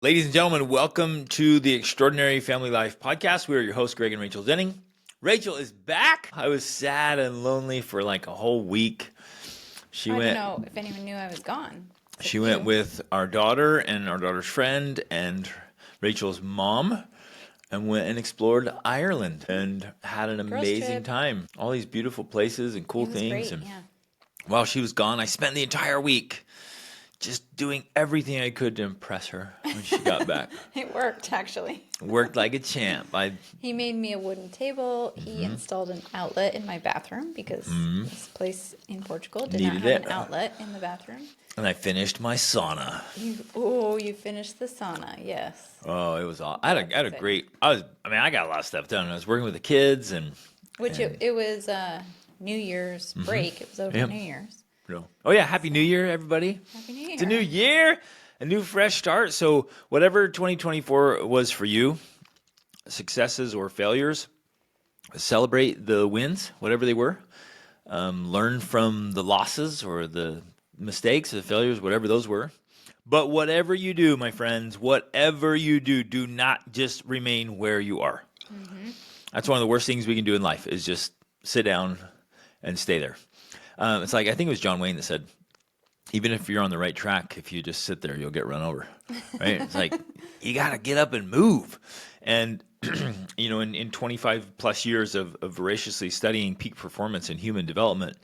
Ladies and gentlemen, welcome to the Extraordinary Family Life Podcast. We are your hosts, Greg and Rachel Denning. Rachel is back. I was sad and lonely for like a whole week. I don't know if anyone knew I was gone. She went with our daughter and our daughter's friend and Rachel's mom and went and explored Ireland and had an amazing time. All these beautiful places and cool things. Great, and yeah. while she was gone, I spent the entire week just doing everything I could to impress her when she got back. It worked, actually. Worked like a champ. He made me a wooden table. He installed an outlet in my bathroom because this place in Portugal did not have an outlet in the bathroom. And I finished my sauna. You finished the sauna, yes. Oh, it was all. I had a great. I got a lot of stuff done. I was working with the kids and. It was New Year's break. It was over New Year's. Oh yeah! Happy New Year, everybody! Happy New Year! It's a new year, a new fresh start. So whatever 2024 was for you, successes or failures, celebrate the wins, whatever they were. Learn from the losses or the mistakes, the failures, whatever those were. But whatever you do, my friends, whatever you do not just remain where you are. Mm-hmm. That's one of the worst things we can do in life is just sit down and stay there. It's like, I think it was John Wayne that said, even if you're on the right track, if you just sit there, you'll get run over, right? It's like, you got to get up and move. And, in 25 plus years of voraciously studying peak performance and human development,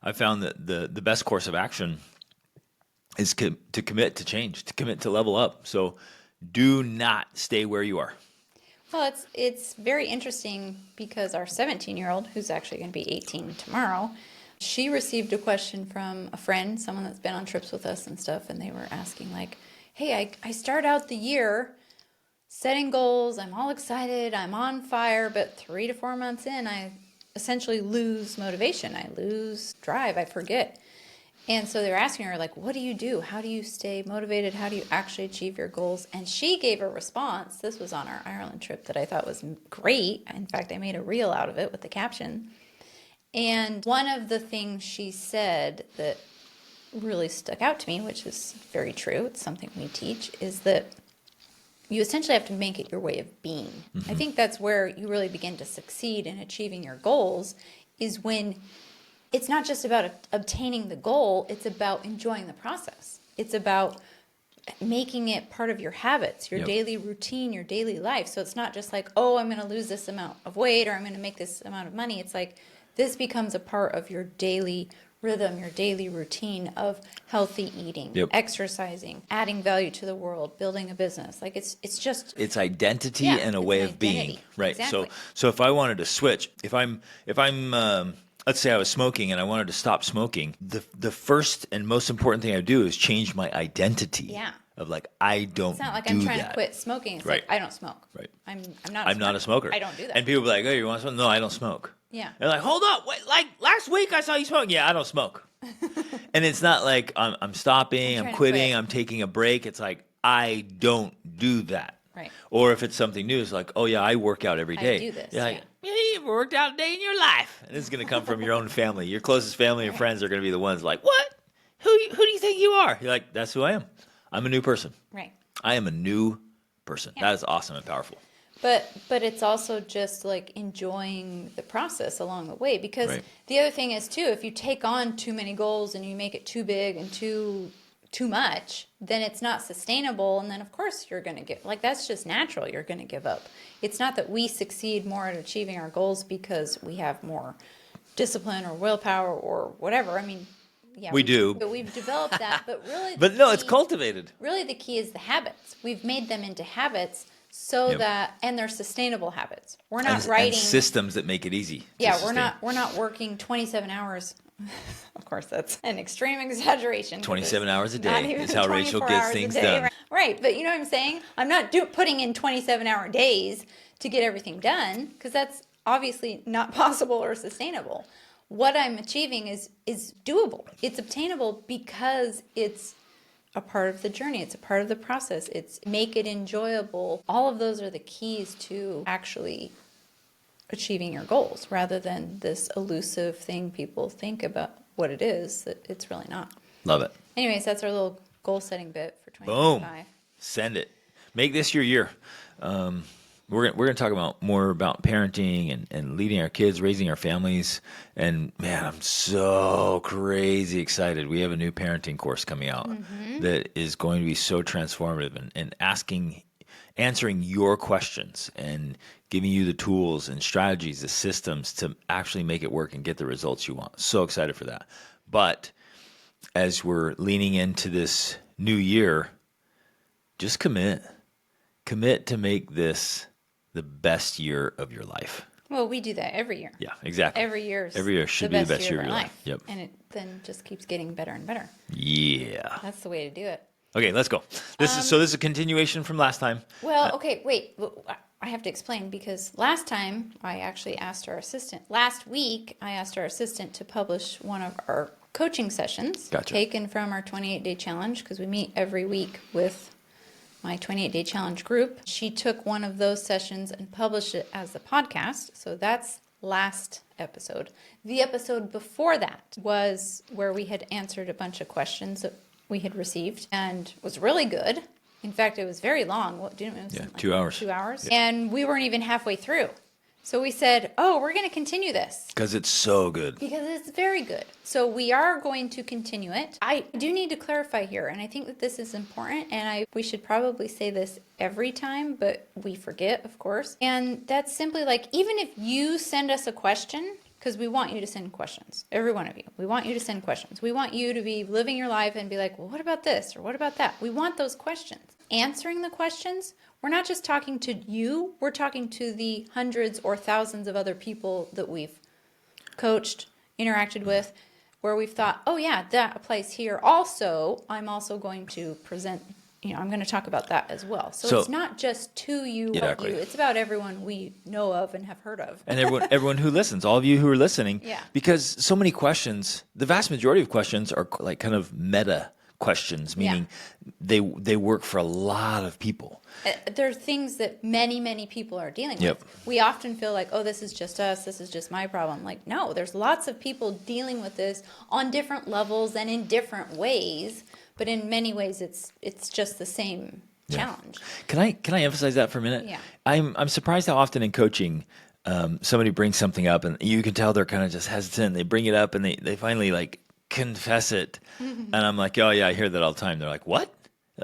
I found that the best course of action is to commit to change, to commit to level up. So do not stay where you are. Well, it's very interesting because our 17-year-old, who's actually going to be 18 tomorrow, she received a question from a friend, someone that's been on trips with us and stuff, and they were asking like, hey, I start out the year setting goals, I'm all excited, I'm on fire, but 3 to 4 months in, I essentially lose motivation, I lose drive, I forget. And so they were asking her, like, what do you do? How do you stay motivated? How do you actually achieve your goals? And she gave a response, this was on our Ireland trip, that I thought was great. In fact, I made a reel out of it with the caption. And one of the things she said that really stuck out to me, which is very true, it's something we teach, is that you essentially have to make it your way of being. Mm-hmm. I think that's where you really begin to succeed in achieving your goals, is when it's not just about obtaining the goal, it's about enjoying the process. It's about making it part of your habits, your daily routine, your daily life. So it's not just like, oh, I'm going to lose this amount of weight or I'm going to make this amount of money. It's like, this becomes a part of your daily rhythm, your daily routine of healthy eating, exercising, adding value to the world, building a business. Like it's it's identity and a way of being, right? Exactly. So if I wanted to switch, if I'm let's say I was smoking and I wanted to stop smoking, the first and most important thing I do is change my identity. Yeah. Of like, I don't. It's not like do I'm trying that. to quit smoking. It's right. like I don't smoke. Right. I'm not a smoker. I don't do that. And people be like, oh, you want to smoke? No, I don't smoke. Yeah. And they're like, hold up, wait, like last week I saw you smoke. Yeah, I don't smoke. And it's not like I'm stopping, I'm quitting, I'm taking a break. It's like, I don't do that. Right. Or if it's something new, it's like, oh yeah, I work out every day. I do this. You're like, yeah, you've worked out a day in your life. And this is going to come from your own family. Your closest family and friends are going to be the ones like, what? Who do you think you are? You're like, that's who I am. I'm a new person. Right. I am a new person. Yeah. That is awesome and powerful. But it's also just like enjoying the process along the way, because the other thing is too, if you take on too many goals and you make it too big and too much, then it's not sustainable, and then of course you're going to get, like, that's just natural, you're going to give up. It's not that we succeed more at achieving our goals because we have more discipline or willpower or whatever. I mean, yeah, we do. But we've developed that. But really, it's cultivated. Really, the key is the habits. We've made them into habits so that, and they're sustainable habits. We're not writing systems that make it easy. Yeah, we're not working 27 hours. Of course, that's an extreme exaggeration. 27 hours a day is how Rachel gets things done. Right, but you know what I'm saying? I'm not putting in 27-hour days to get everything done, because that's obviously not possible or sustainable. What I'm achieving is doable. It's obtainable because it's a part of the journey. It's a part of the process. It's make it enjoyable. All of those are the keys to actually achieving your goals, rather than this elusive thing people think about what it is that it's really not. Love it. Anyways, that's our little goal setting bit for 2025. Boom. Send it. make this your year. We're gonna talk about more about parenting and leading our kids, raising our families. And man, I'm so crazy excited. We have a new parenting course coming out that is going to be so transformative and answering your questions and giving you the tools and strategies, the systems to actually make it work and get the results you want. So excited for that. But as we're leaning into this new year, just commit to make this the best year of your life. Well, we do that every year. Yeah, exactly. Every year should be the best year of your life. Yep. And it then just keeps getting better and better. Yeah. That's the way to do it. Okay, let's go. This is a continuation from last time. Well, okay, wait. I have to explain because last time I actually asked our assistant. Last week I asked our assistant to publish one of our coaching sessions taken from our 28-day challenge because we meet every week with my 28-day challenge group. She took one of those sessions and published it as a podcast. So that's last episode. The episode before that was where we had answered a bunch of questions that we had received and was really good. In fact, it was very long. What didn't it? Yeah, 2 hours. 2 hours. Yeah. And we weren't even halfway through. So we said, we're going to continue this. Because it's so good. Because it's very good. So we are going to continue it. I do need to clarify here, and I think that this is important, and we should probably say this every time, but we forget, of course. And that's simply like, even if you send us a question, because we want you to send questions, every one of you. We want you to send questions. We want you to be living your life and be like, well, what about this or what about that? We want those questions. Answering the questions, we're not just talking to you, we're talking to the hundreds or thousands of other people that we've coached, interacted with, where we've thought, oh yeah, that applies here. Also, I'm also going to present, I'm going to talk about that as well. So it's not just to you or you, it's about everyone we know of and have heard of. And everyone who listens, all of you who are listening. Yeah. Because so many questions, the vast majority of questions are like kind of meta questions, meaning they work for a lot of people. There are things that many, many people are dealing Yep. with. We often feel like, oh, this is just us, this is just my problem. Like, no, there's lots of people dealing with this on different levels and in different ways, but in many ways it's just the same challenge. Can I emphasize that for a minute? Yeah. I'm surprised how often in coaching somebody brings something up and you can tell they're kind of just hesitant. They bring it up and they finally like confess it. And I'm like, oh yeah, I hear that all the time. They're like, what?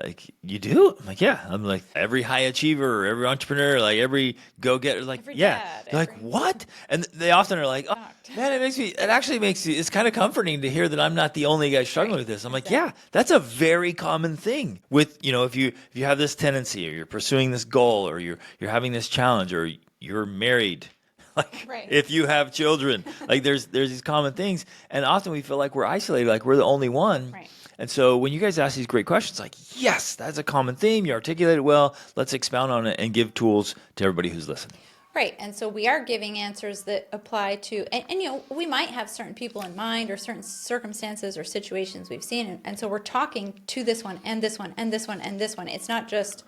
Like, you do? I'm like, yeah. I'm like, every high achiever, every entrepreneur, like every go-getter, like, every yeah. dad, They're like, what? And they often are like, oh, man, it actually makes me, it's kind of comforting to hear that I'm not the only guy struggling with this. I'm like, yeah, that's a very common thing with, if you have this tendency or you're pursuing this goal or you're having this challenge or you're married. Like if you have children, like there's these common things. And often we feel like we're isolated, like we're the only one. Right. And so when you guys ask these great questions, like, yes, that's a common theme. You articulate it well. Let's expound on it and give tools to everybody who's listening. Right. And so we are giving answers that apply to, and we might have certain people in mind or certain circumstances or situations we've seen. And so we're talking to this one and this one and this one and this one. It's not just,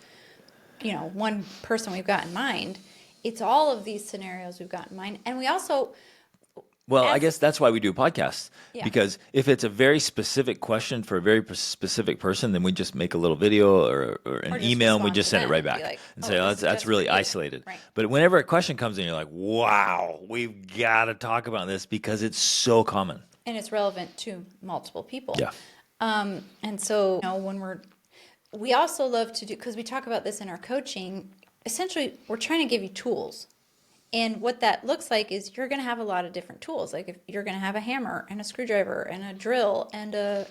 one person we've got in mind. It's all of these scenarios we've got in mind. And we also... Well, I guess that's why we do podcasts. Yeah. Because if it's a very specific question for a very specific person, then we just make a little video or an email and we just send it right back and say, oh, that's really isolated. Right. But whenever a question comes in, you're like, wow, we've got to talk about this because it's so common. And it's relevant to multiple people. Yeah. And so, when we also love to do, because we talk about this in our coaching, essentially we're trying to give you tools. And what that looks like is you're going to have a lot of different tools. Like if you're going to have a hammer and a screwdriver and a drill and a,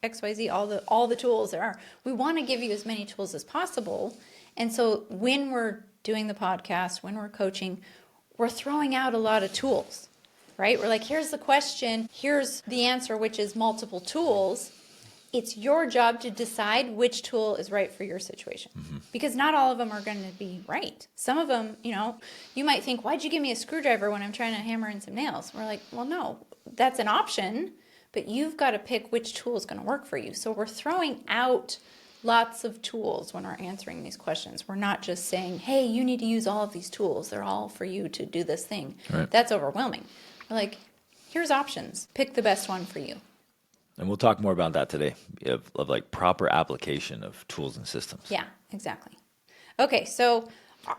XYZ, all the tools there are. We want to give you as many tools as possible. And so when we're doing the podcast, when we're coaching, we're throwing out a lot of tools, right? We're like, here's the question, here's the answer, which is multiple tools. It's your job to decide which tool is right for your situation. Mm-hmm. Because not all of them are going to be right. Some of them, you might think, why'd you give me a screwdriver when I'm trying to hammer in some nails? We're like, well, no, that's an option, but you've got to pick which tool is going to work for you. So we're throwing out lots of tools when we're answering these questions. We're not just saying, hey, you need to use all of these tools. They're all for you to do this thing. Right. That's overwhelming. We're like, here's options. Pick the best one for you. And we'll talk more about that today, of like proper application of tools and systems. Yeah, exactly. Okay, so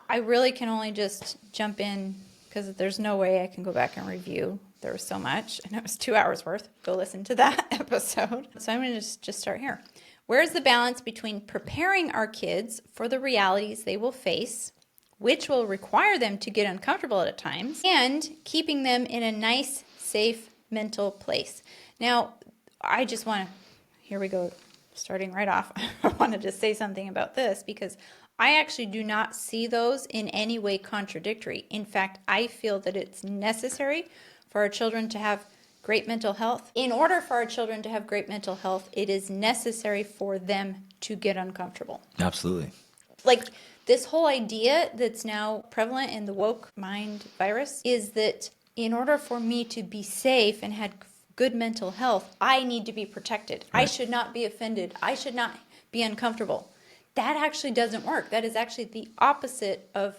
I really can only just jump in because there's no way I can go back and review. There was so much, and it was 2 hours worth. Go listen to that episode. So I'm going to just start here. Where's the balance between preparing our kids for the realities they will face, which will require them to get uncomfortable at times, and keeping them in a nice, safe mental place? Now, I just want to, here we go, starting right off. I wanted to say something about this because I actually do not see those in any way contradictory. In fact, I feel that it's necessary for our children to have great mental health. In order for our children to have great mental health, it is necessary for them to get uncomfortable. Absolutely. Like this whole idea that's now prevalent in the woke mind virus is that in order for me to be safe and have good mental health, I need to be protected. Right. I should not be offended. I should not be uncomfortable. That actually doesn't work. That is actually the opposite of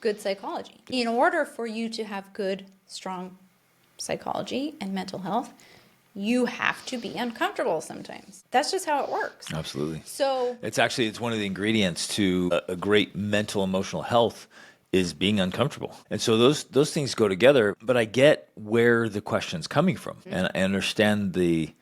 good psychology. In order for you to have good, strong psychology and mental health, you have to be uncomfortable sometimes. That's just how it works. Absolutely. So it's one of the ingredients to a great mental emotional health is being uncomfortable. And so those things go together, but I get where the question's coming from, and I understand the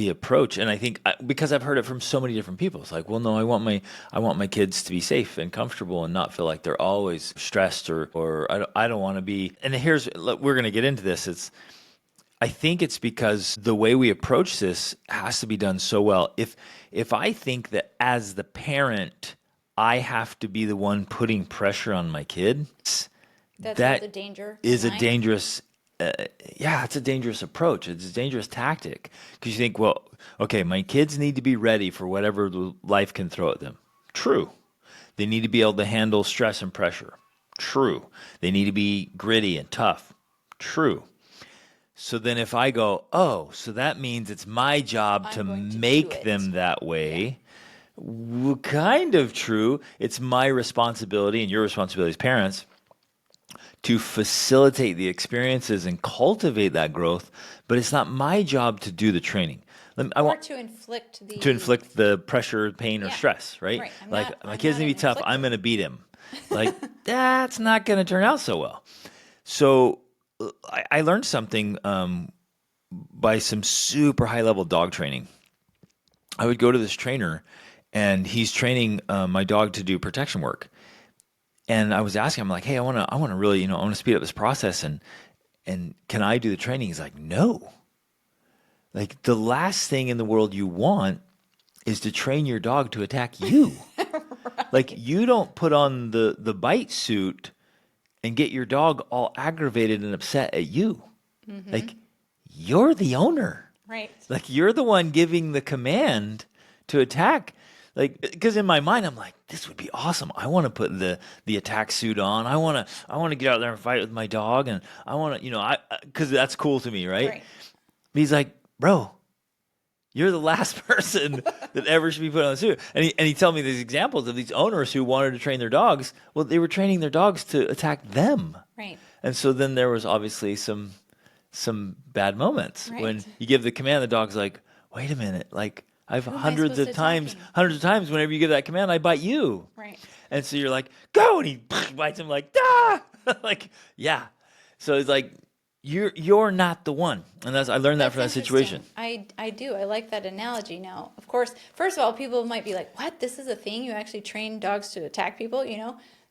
approach. And I think because I've heard it from so many different people, it's like, well, no, I want my kids to be safe and comfortable and not feel like they're always stressed or I don't want to be. And we're going to get into this. I think it's because the way we approach this has to be done so well. If I think that as the parent, I have to be the one putting pressure on my kid, that's the danger. Is a dangerous. It's a dangerous approach. It's a dangerous tactic because you think, well, okay, my kids need to be ready for whatever life can throw at them. True. They need to be able to handle stress and pressure. True. They need to be gritty and tough. True. So then if I go, oh, so that means it's my job to make them that way. Yeah. Well, kind of true. It's my responsibility and your responsibility as parents to facilitate the experiences and cultivate that growth, but it's not my job to do the training. To inflict the pressure, pain, or stress, right? Like my kid's gonna be tough. I'm gonna beat him. Like that's not gonna turn out so well. So I learned something by some super high level dog training. I would go to this trainer, and he's training my dog to do protection work. And I was asking him, like, hey, I want to really, I want to speed up this process, and can I do the training? He's like, no. Like the last thing in the world you want is to train your dog to attack you. Right. Like you don't put on the bite suit and get your dog all aggravated and upset at you. Mm-hmm. Like you're the owner. Right. Like you're the one giving the command to attack. Like, because in my mind, I'm like, this would be awesome. I want to put the attack suit on. I want to get out there and fight with my dog, and I want to, because that's cool to me, right? He's like, bro, you're the last person that ever should be put on the suit. And he told me these examples of these owners who wanted to train their dogs. Well, they were training their dogs to attack them, right? And so then there was obviously some bad moments when you give the command. The dog's like, wait a minute, like. I've hundreds of times whenever you give that command, I bite you. Right. And so you're like, go, and he bites him like, ah, like, yeah. So it's like, you're not the one. And I learned that from that situation. I do. I like that analogy now. Of course, first of all, people might be like, what? This is a thing? You actually train dogs to attack people,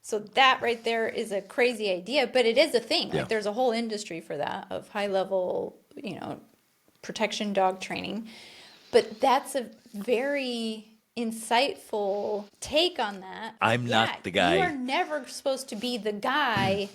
So that right there is a crazy idea, but it is a thing. Yeah. Like there's a whole industry for that of high level, protection dog training. But that's a very insightful take on that. I'm not the guy. You are never supposed to be the guy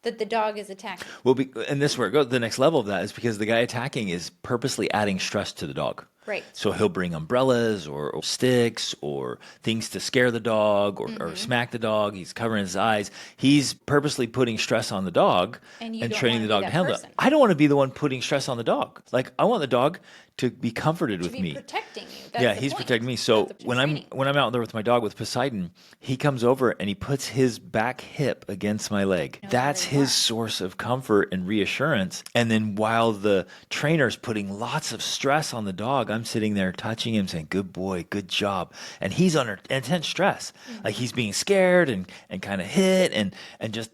that the dog is attacking. Well, and this is where it goes. The next level of that is because the guy attacking is purposely adding stress to the dog. Right. So he'll bring umbrellas or sticks or things to scare the dog or smack the dog. He's covering his eyes. He's purposely putting stress on the dog and training the dog to handle it. I don't want to be the one putting stress on the dog. Like I want the dog to be comforted with me. Protecting you. That's he's protecting me. So when I'm out there with my dog with Poseidon, he comes over and he puts his back hip against my leg. That's his source of comfort and reassurance. And then while the trainer's putting lots of stress on the dog, I'm sitting there touching him saying, good boy, good job. And he's under intense stress. Like he's being scared and kind of hit and just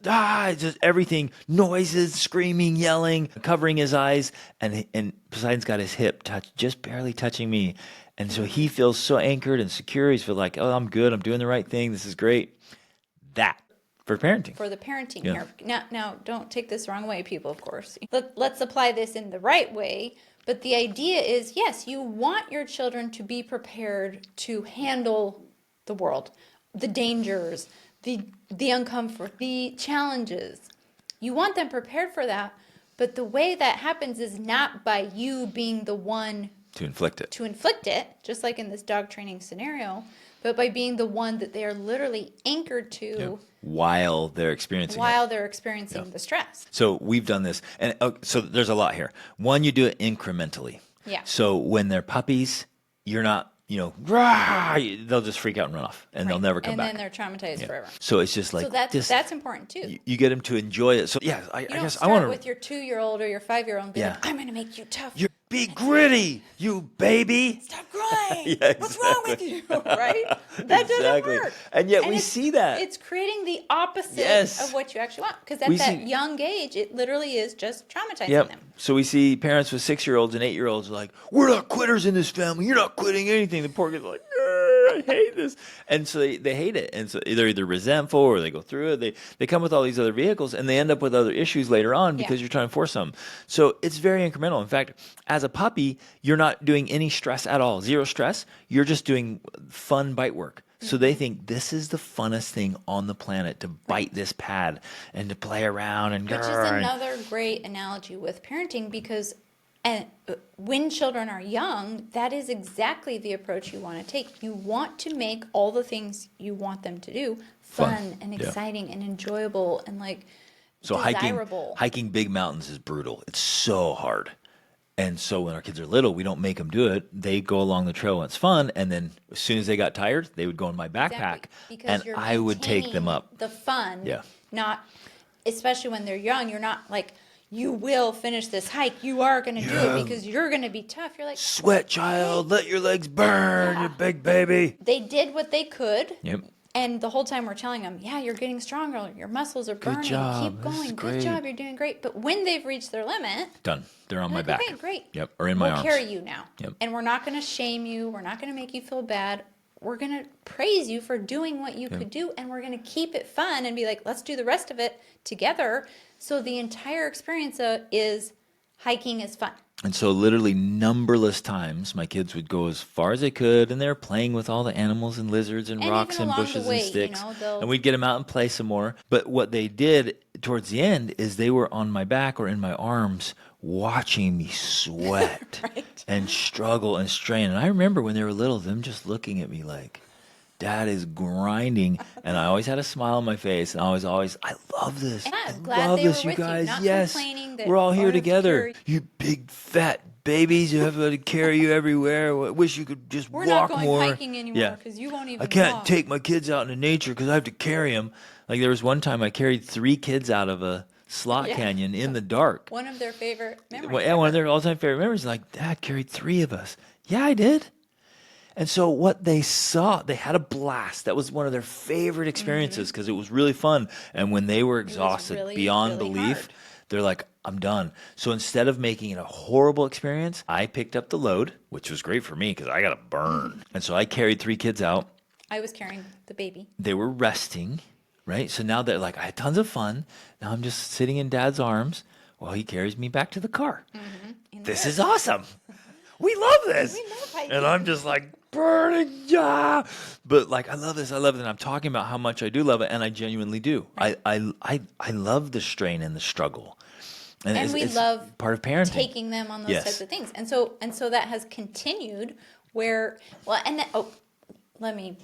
everything, noises, screaming, yelling, covering his eyes. And Poseidon's got his hip just barely touching me. And so he feels so anchored and secure. He's feel like, oh, I'm good. I'm doing the right thing. This is great. That for parenting. For the parenting here. Now, don't take this the wrong way, people, of course. Let's apply this in the right way. But the idea is, yes, you want your children to be prepared to handle the world, the dangers, the uncomfort, the challenges. You want them prepared for that. But the way that happens is not by you being the one to inflict it, just like in this dog training scenario, but by being the one that they are literally anchored to while they're experiencing the stress. So we've done this. And so there's a lot here. One, you do it incrementally. Yeah. So when they're puppies, you're not, rah, they'll just freak out and run off and they'll never come back. And then they're traumatized forever. So it's just like, that's important too. You get them to enjoy it. So I guess I want to. With your 2-year-old or your 5-year-old and be like, I'm going to make you tough. Be gritty, you baby. Stop crying. Exactly. What's wrong with you? Right? That doesn't work. And yet we see that. It's creating the opposite of what you actually want. Because at that young age, it literally is just traumatizing them. So we see parents with 6-year-olds and 8-year-olds like, we're not quitters in this family. You're not quitting anything. The poor kid's like, I hate this. And so they hate it. And so they're either resentful or they go through it. They come with all these other vehicles and they end up with other issues later on because you're trying to force them. So it's very incremental. In fact, as a puppy, you're not doing any stress at all. Zero stress. You're just doing fun bite work. So they think this is the funnest thing on the planet, to bite this pad and to play around and which is another great analogy with parenting, because when children are young, that is exactly the approach you want to take. You want to make all the things you want them to do fun and exciting and enjoyable and desirable. Hiking big mountains is brutal. It's so hard. And so when our kids are little, we don't make them do it. They go along the trail and it's fun. And then as soon as they got tired, they would go in my backpack and I would take them up. The fun, not, especially when they're young, you're not like, you will finish this hike. You are going to do it because you're going to be tough. You're like, sweat, child, let your legs burn, you big baby. They did what they could. Yep. And the whole time we're telling them, you're getting stronger. Your muscles are burning. Good job. Keep going. Good job. You're doing great. But when they've reached their limit, done. They're on my back. Okay, great. Yep. Or in my arms. We'll carry you now. Yep. And we're not going to shame you. We're not going to make you feel bad. We're going to praise you for doing what you could do. And we're going to keep it fun and be like, let's do the rest of it together. So the entire experience is hiking is fun. And so literally numberless times my kids would go as far as they could and they were playing with all the animals and lizards and rocks and bushes and sticks. And we'd get them out and play some more. But what they did towards the end is they were on my back or in my arms watching me sweat and struggle and strain. And I remember when they were little, them just looking at me like, Dad is grinding, and I always had a smile on my face, and I was always, I love this. And I glad love they this, were you with guys. you, not Yes, complaining that we're all here or together. carry- You big fat babies, you have to carry you everywhere. I wish you could just We're walk not going more. hiking anymore because you won't even I can't walk. take my kids out into nature because I have to carry them. Like there was one time I carried 3 kids out of a slot canyon in the dark. One of their favorite memories. Well, yeah, one of their all-time favorite memories. Like, Dad carried 3 of us. Yeah, I did. And so what they saw, they had a blast. That was one of their favorite experiences because it was really fun. And when they were exhausted beyond belief, they're like, I'm done. So instead of making it a horrible experience, I picked up the load, which was great for me because I got to burn. And so I carried 3 kids out. I was carrying the baby. They were resting, right? So now they're like, I had tons of fun. Now I'm just sitting in Dad's arms while he carries me back to the car. This is awesome. We love this. We love hiking. And I'm just like, burning, but like I love this, and I'm talking about how much I do love it, and I genuinely do. I love the strain and the struggle, and we it's love part of parenting, taking them on those types of things, and so that has continued. Let me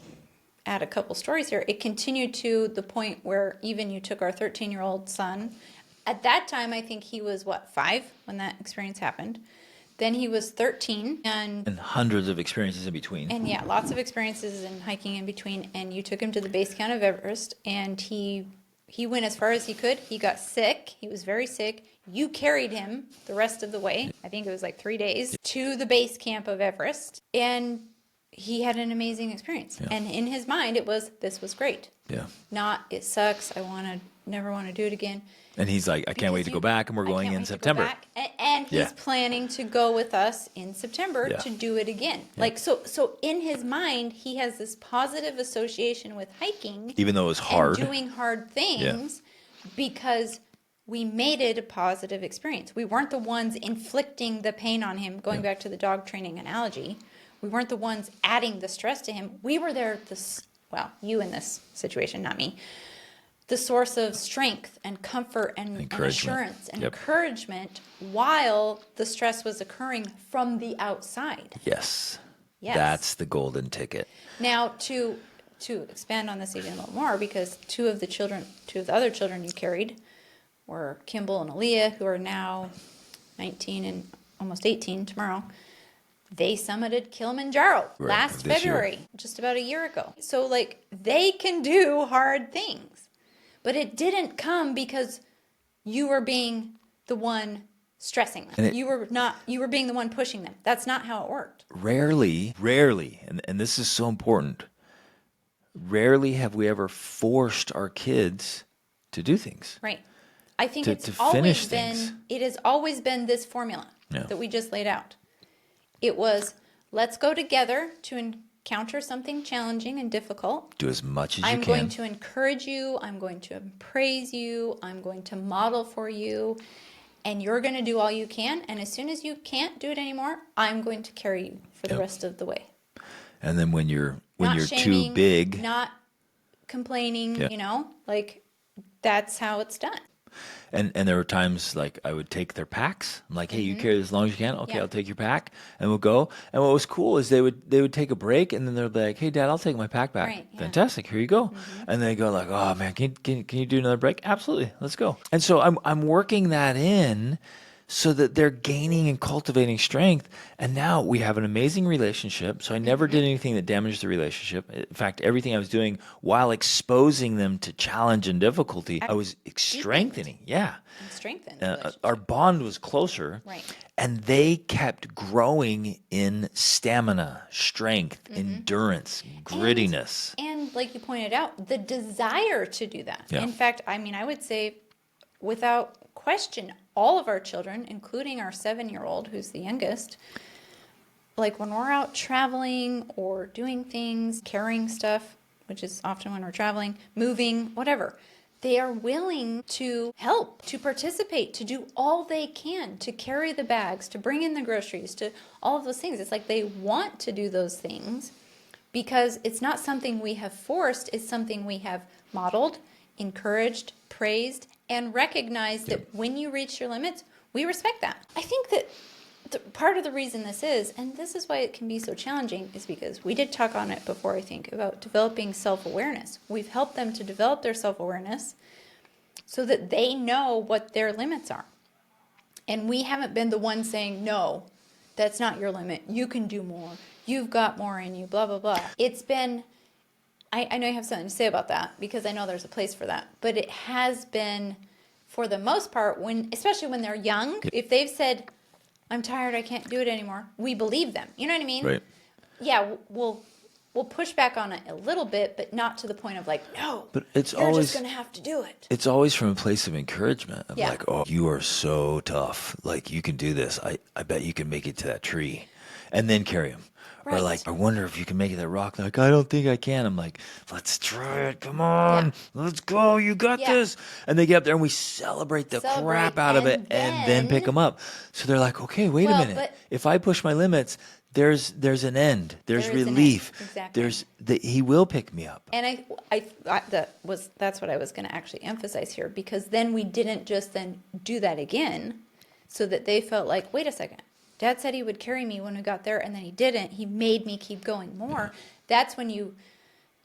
add a couple stories here. It continued to the point where even you took our 13-year-old son. At that time, I think he was 5 when that experience happened. Then he was 13 and hundreds of experiences in between. And lots of experiences and hiking in between. And you took him to the base camp of Everest, and he he went as far as he could. He got sick. He was very sick. You carried him the rest of the way. I think it was like 3 days to the base camp of Everest. And he had an amazing experience. Yeah. And in his mind, it was, this was great. Yeah. Not, it sucks. Never want to do it again. And he's like, I can't wait to go back, and we're going in September. And he's planning to go with us in September to do it again. Yeah. Like, so in his mind, he has this positive association with hiking. Even though it was hard. And doing hard things because we made it a positive experience. We weren't the ones inflicting the pain on him, going back to the dog training analogy. We weren't the ones adding the stress to him. We were there, you in this situation, not me. The source of strength and comfort and assurance and encouragement while the stress was occurring from the outside. Yes. That's the golden ticket. Now, to expand on this even a little more, because two of the other children you carried were Kimball and Aaliyah, who are now 19 and almost 18 tomorrow. They summited Kilimanjaro last February, just about a year ago. So, like, they can do hard things. But it didn't come because you were being the one stressing them. You were being the one pushing them. That's not how it worked. Rarely, and this is so important, rarely have we ever forced our kids to do things. Right. I think to finish things. It has always been this formula that we just laid out. It was, let's go together to encounter something challenging and difficult. Do as much as you can. I'm going to encourage you. I'm going to praise you. I'm going to model for you. And you're going to do all you can. And as soon as you can't do it anymore, I'm going to carry you for the rest of the way. And then when you're shaming, too big, not complaining, like that's how it's done. And there were times like I would take their packs. I'm like, hey, you carry this as long as you can. Okay, I'll take your pack, and we'll go. And what was cool is they would take a break, and then they'd be like, hey, Dad, I'll take my pack back. Right, Fantastic, here you go. And they go like, oh man, can you do another break? Absolutely, let's go. And so I'm working that in so that they're gaining and cultivating strength. And now we have an amazing relationship. So I never did anything that damaged the relationship. In fact, everything I was doing while exposing them to challenge and difficulty, I was strengthening. Yeah. And strengthened. Our bond was closer. Right. And they kept growing in stamina, strength, endurance, grittiness. And like you pointed out, the desire to do that. Yeah. In fact, I would say without question, all of our children, including our 7-year-old, who's the youngest, like when we're out traveling or doing things, carrying stuff, which is often when we're traveling, moving, whatever, they are willing to help, to participate, to do all they can, to carry the bags, to bring in the groceries, to all of those things. It's like they want to do those things because it's not something we have forced, it's something we have modeled, encouraged, praised, and recognize that when you reach your limits, we respect that. I think that part of the reason this is, and this is why it can be so challenging, is because we did talk on it before, I think, about developing self-awareness. We've helped them to develop their self-awareness so that they know what their limits are. And we haven't been the ones saying, no, that's not your limit. You can do more. You've got more in you, blah, blah, blah. It's been... I know you have something to say about that because I know there's a place for that. But it has been, for the most part, especially when they're young, if they've said, I'm tired, I can't do it anymore, we believe them. You know what I mean? Right. Yeah, we'll push back on it a little bit, but not to the point of like, no, but it's you're always just going to have to do it. It's always from a place of encouragement. Of like, oh, you are so tough. Like, you can do this. I bet you can make it to that tree. And then carry them. Right. Or like, I wonder if you can make it that rock. They're like, I don't think I can. I'm like, let's try it. Come on. Let's go. You got this. And they get up there and we celebrate the crap out of it and then pick them up. So they're like, okay, wait a minute. If I push my limits, there's an end. There's relief. Exactly. He will pick me up. And that's what I was going to actually emphasize here, because then we didn't just then do that again so that they felt like, wait a second. Dad said he would carry me when we got there, and then he didn't. He made me keep going more. That's when you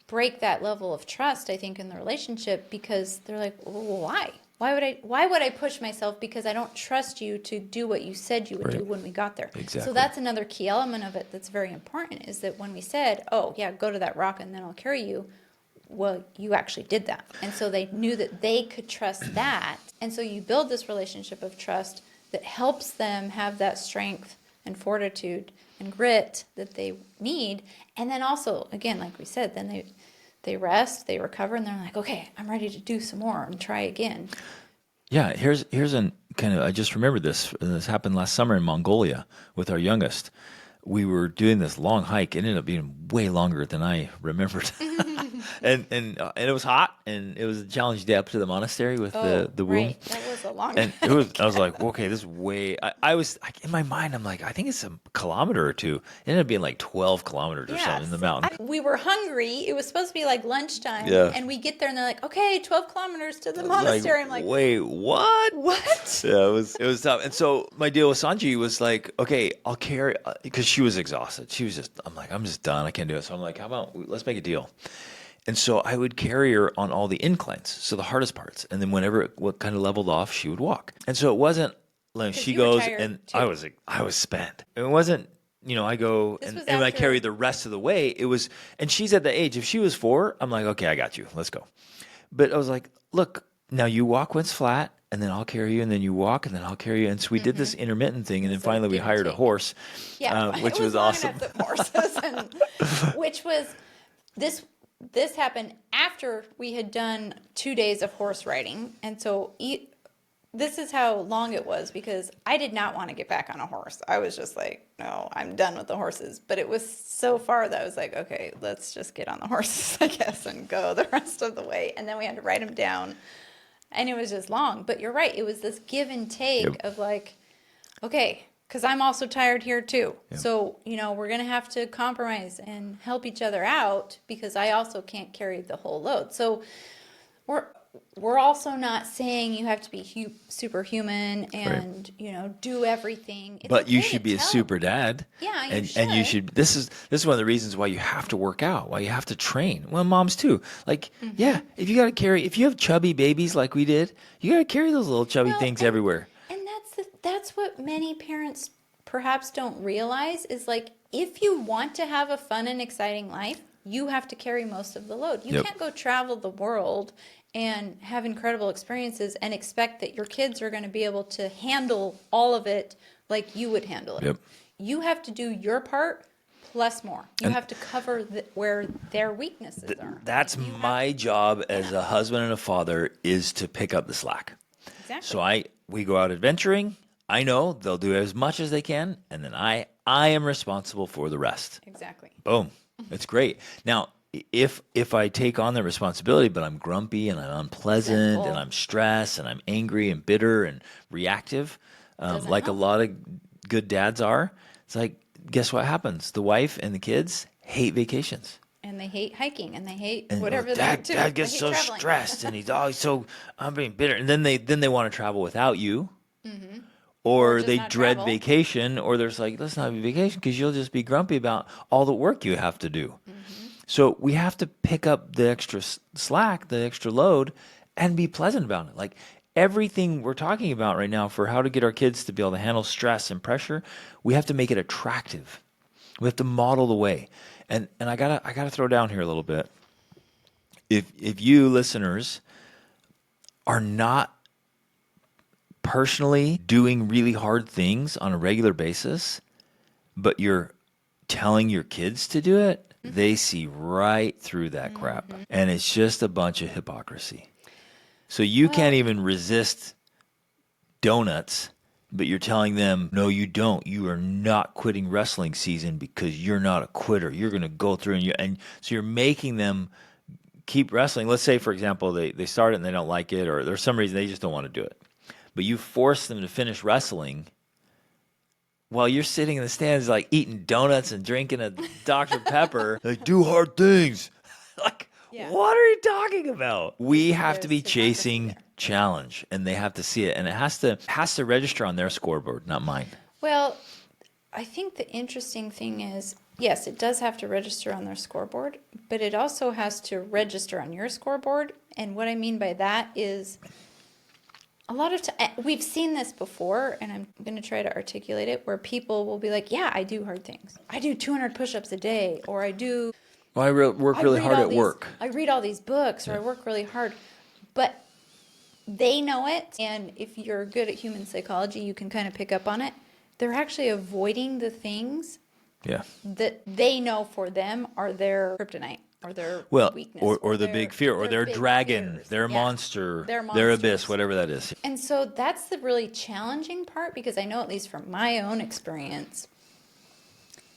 break that level of trust, I think, in the relationship, because they're like, well, why? Why would I push myself? Because I don't trust you to do what you said you would do when we got there. Exactly. So that's another key element of it that's very important, is that when we said, oh, yeah, go to that rock and then I'll carry you, well, you actually did that. And so they knew that they could trust that. And so you build this relationship of trust that helps them have that strength and fortitude and grit that they need. And then also, again, like we said, then they rest, they recover, and they're like, okay, I'm ready to do some more and try again. Yeah, here's a kind of, I just remembered this. This happened last summer in Mongolia with our youngest. We were doing this long hike. It ended up being way longer than I remembered. and it was hot, and it was a challenge day up to the monastery with the womb. Right. That was a long And it was, I was like, okay, this is way, I was, like, in my mind, I'm like, I think it's a kilometer or two. It ended up being like 12 kilometers or something in the mountain. We were hungry. It was supposed to be like lunchtime. Yeah. And we get there and they're like, okay, 12 kilometers to the monastery. I'm like, wait, what? what? Yeah, it was tough. And so my deal with Sanji was like, okay, I'll carry, because she was exhausted. She was just, I'm just done. I can't do it. So I'm like, how about, let's make a deal. And so I would carry her on all the inclines, so the hardest parts. And then whenever what kind of leveled off, she would walk. And so it wasn't like she goes and too. I was spent. It wasn't, I go and I carry the rest of the way. It was, and she's at the age, if she was 4, I'm like, okay, I got you. Let's go. But I was like, look, now you walk when it's flat, and then I'll carry you, and then you walk, and then I'll carry you. And so we did this intermittent thing, and then finally we hired a horse, which was awesome. Horses, which was this happened after we had done 2 days of horse riding. And so this is how long it was, because I did not want to get back on a horse. I was just like, no, I'm done with the horses. But it was so far that I was like, okay, let's just get on the horses, I guess, and go the rest of the way. And then we had to ride them down. And it was just long. But you're right. It was this give and take of like, okay, because I'm also tired here too. Yep. So, we're going to have to compromise and help each other out, because I also can't carry the whole load. So we're also not saying you have to be superhuman and, do everything. It's but you should be a super dad. Yeah, you should. And you should, this is one of the reasons why you have to work out, why you have to train. Well, moms too. Like, yeah, if you have chubby babies like we did, you got to carry those little chubby things everywhere. That's what many parents perhaps don't realize is, like, if you want to have a fun and exciting life, you have to carry most of the load. You can't go travel the world and have incredible experiences and expect that your kids are going to be able to handle all of it like you would handle it. Yep. You have to do your part plus more. You have to cover where their weaknesses are. That's my job as a husband and a father, is to pick up the slack. Exactly. So we go out adventuring. I know they'll do as much as they can, and then I am responsible for the rest. Exactly. Boom. That's great. Now, if I take on the responsibility, but I'm grumpy and I'm unpleasant and I'm stressed and I'm angry and bitter and reactive, like a lot of good dads are, it's like, guess what happens? The wife and the kids hate vacations. And they hate hiking, and they hate whatever they do. Dad gets so stressed, and he's always I'm being bitter. And then they want to travel without you. Mm-hmm. Or they dread vacation, or there's like, let's not have a vacation because you'll just be grumpy about all the work you have to do. Mm-hmm. So we have to pick up the extra slack, the extra load, and be pleasant about it. Like everything we're talking about right now for how to get our kids to be able to handle stress and pressure, we have to make it attractive. We have to model the way. And I gotta throw down here a little bit. If you listeners are not personally doing really hard things on a regular basis, but you're telling your kids to do it, they see right through that crap. And it's just a bunch of hypocrisy. So you can't even resist donuts, but you're telling them, no, you don't. You are not quitting wrestling season because you're not a quitter. You're going to go through, and so you're making them keep wrestling. Let's say, for example, they start it and they don't like it, or there's some reason they just don't want to do it. But you force them to finish wrestling while you're sitting in the stands, like eating donuts and drinking a Dr. Pepper. Like, do hard things. Like, what are you talking about? We have to be chasing challenge, and they have to see it, and it has to register on their scoreboard, not mine. Well, I think the interesting thing is, yes, it does have to register on their scoreboard, but it also has to register on your scoreboard. And what I mean by that is, a lot of we've seen this before, and I'm going to try to articulate it, where people will be like, yeah, I do hard things. I do 200 push-ups a day, or I do Well, I work really hard at work. I read all these books, or I work really hard. But they know it, and if you're good at human psychology, you can kind of pick up on it. They're actually avoiding the things that they know for them are their kryptonite or their weakness. Or the big fear, or their dragon, fears. Their monster, their abyss, whatever that is. And so that's the really challenging part, because I know, at least from my own experience,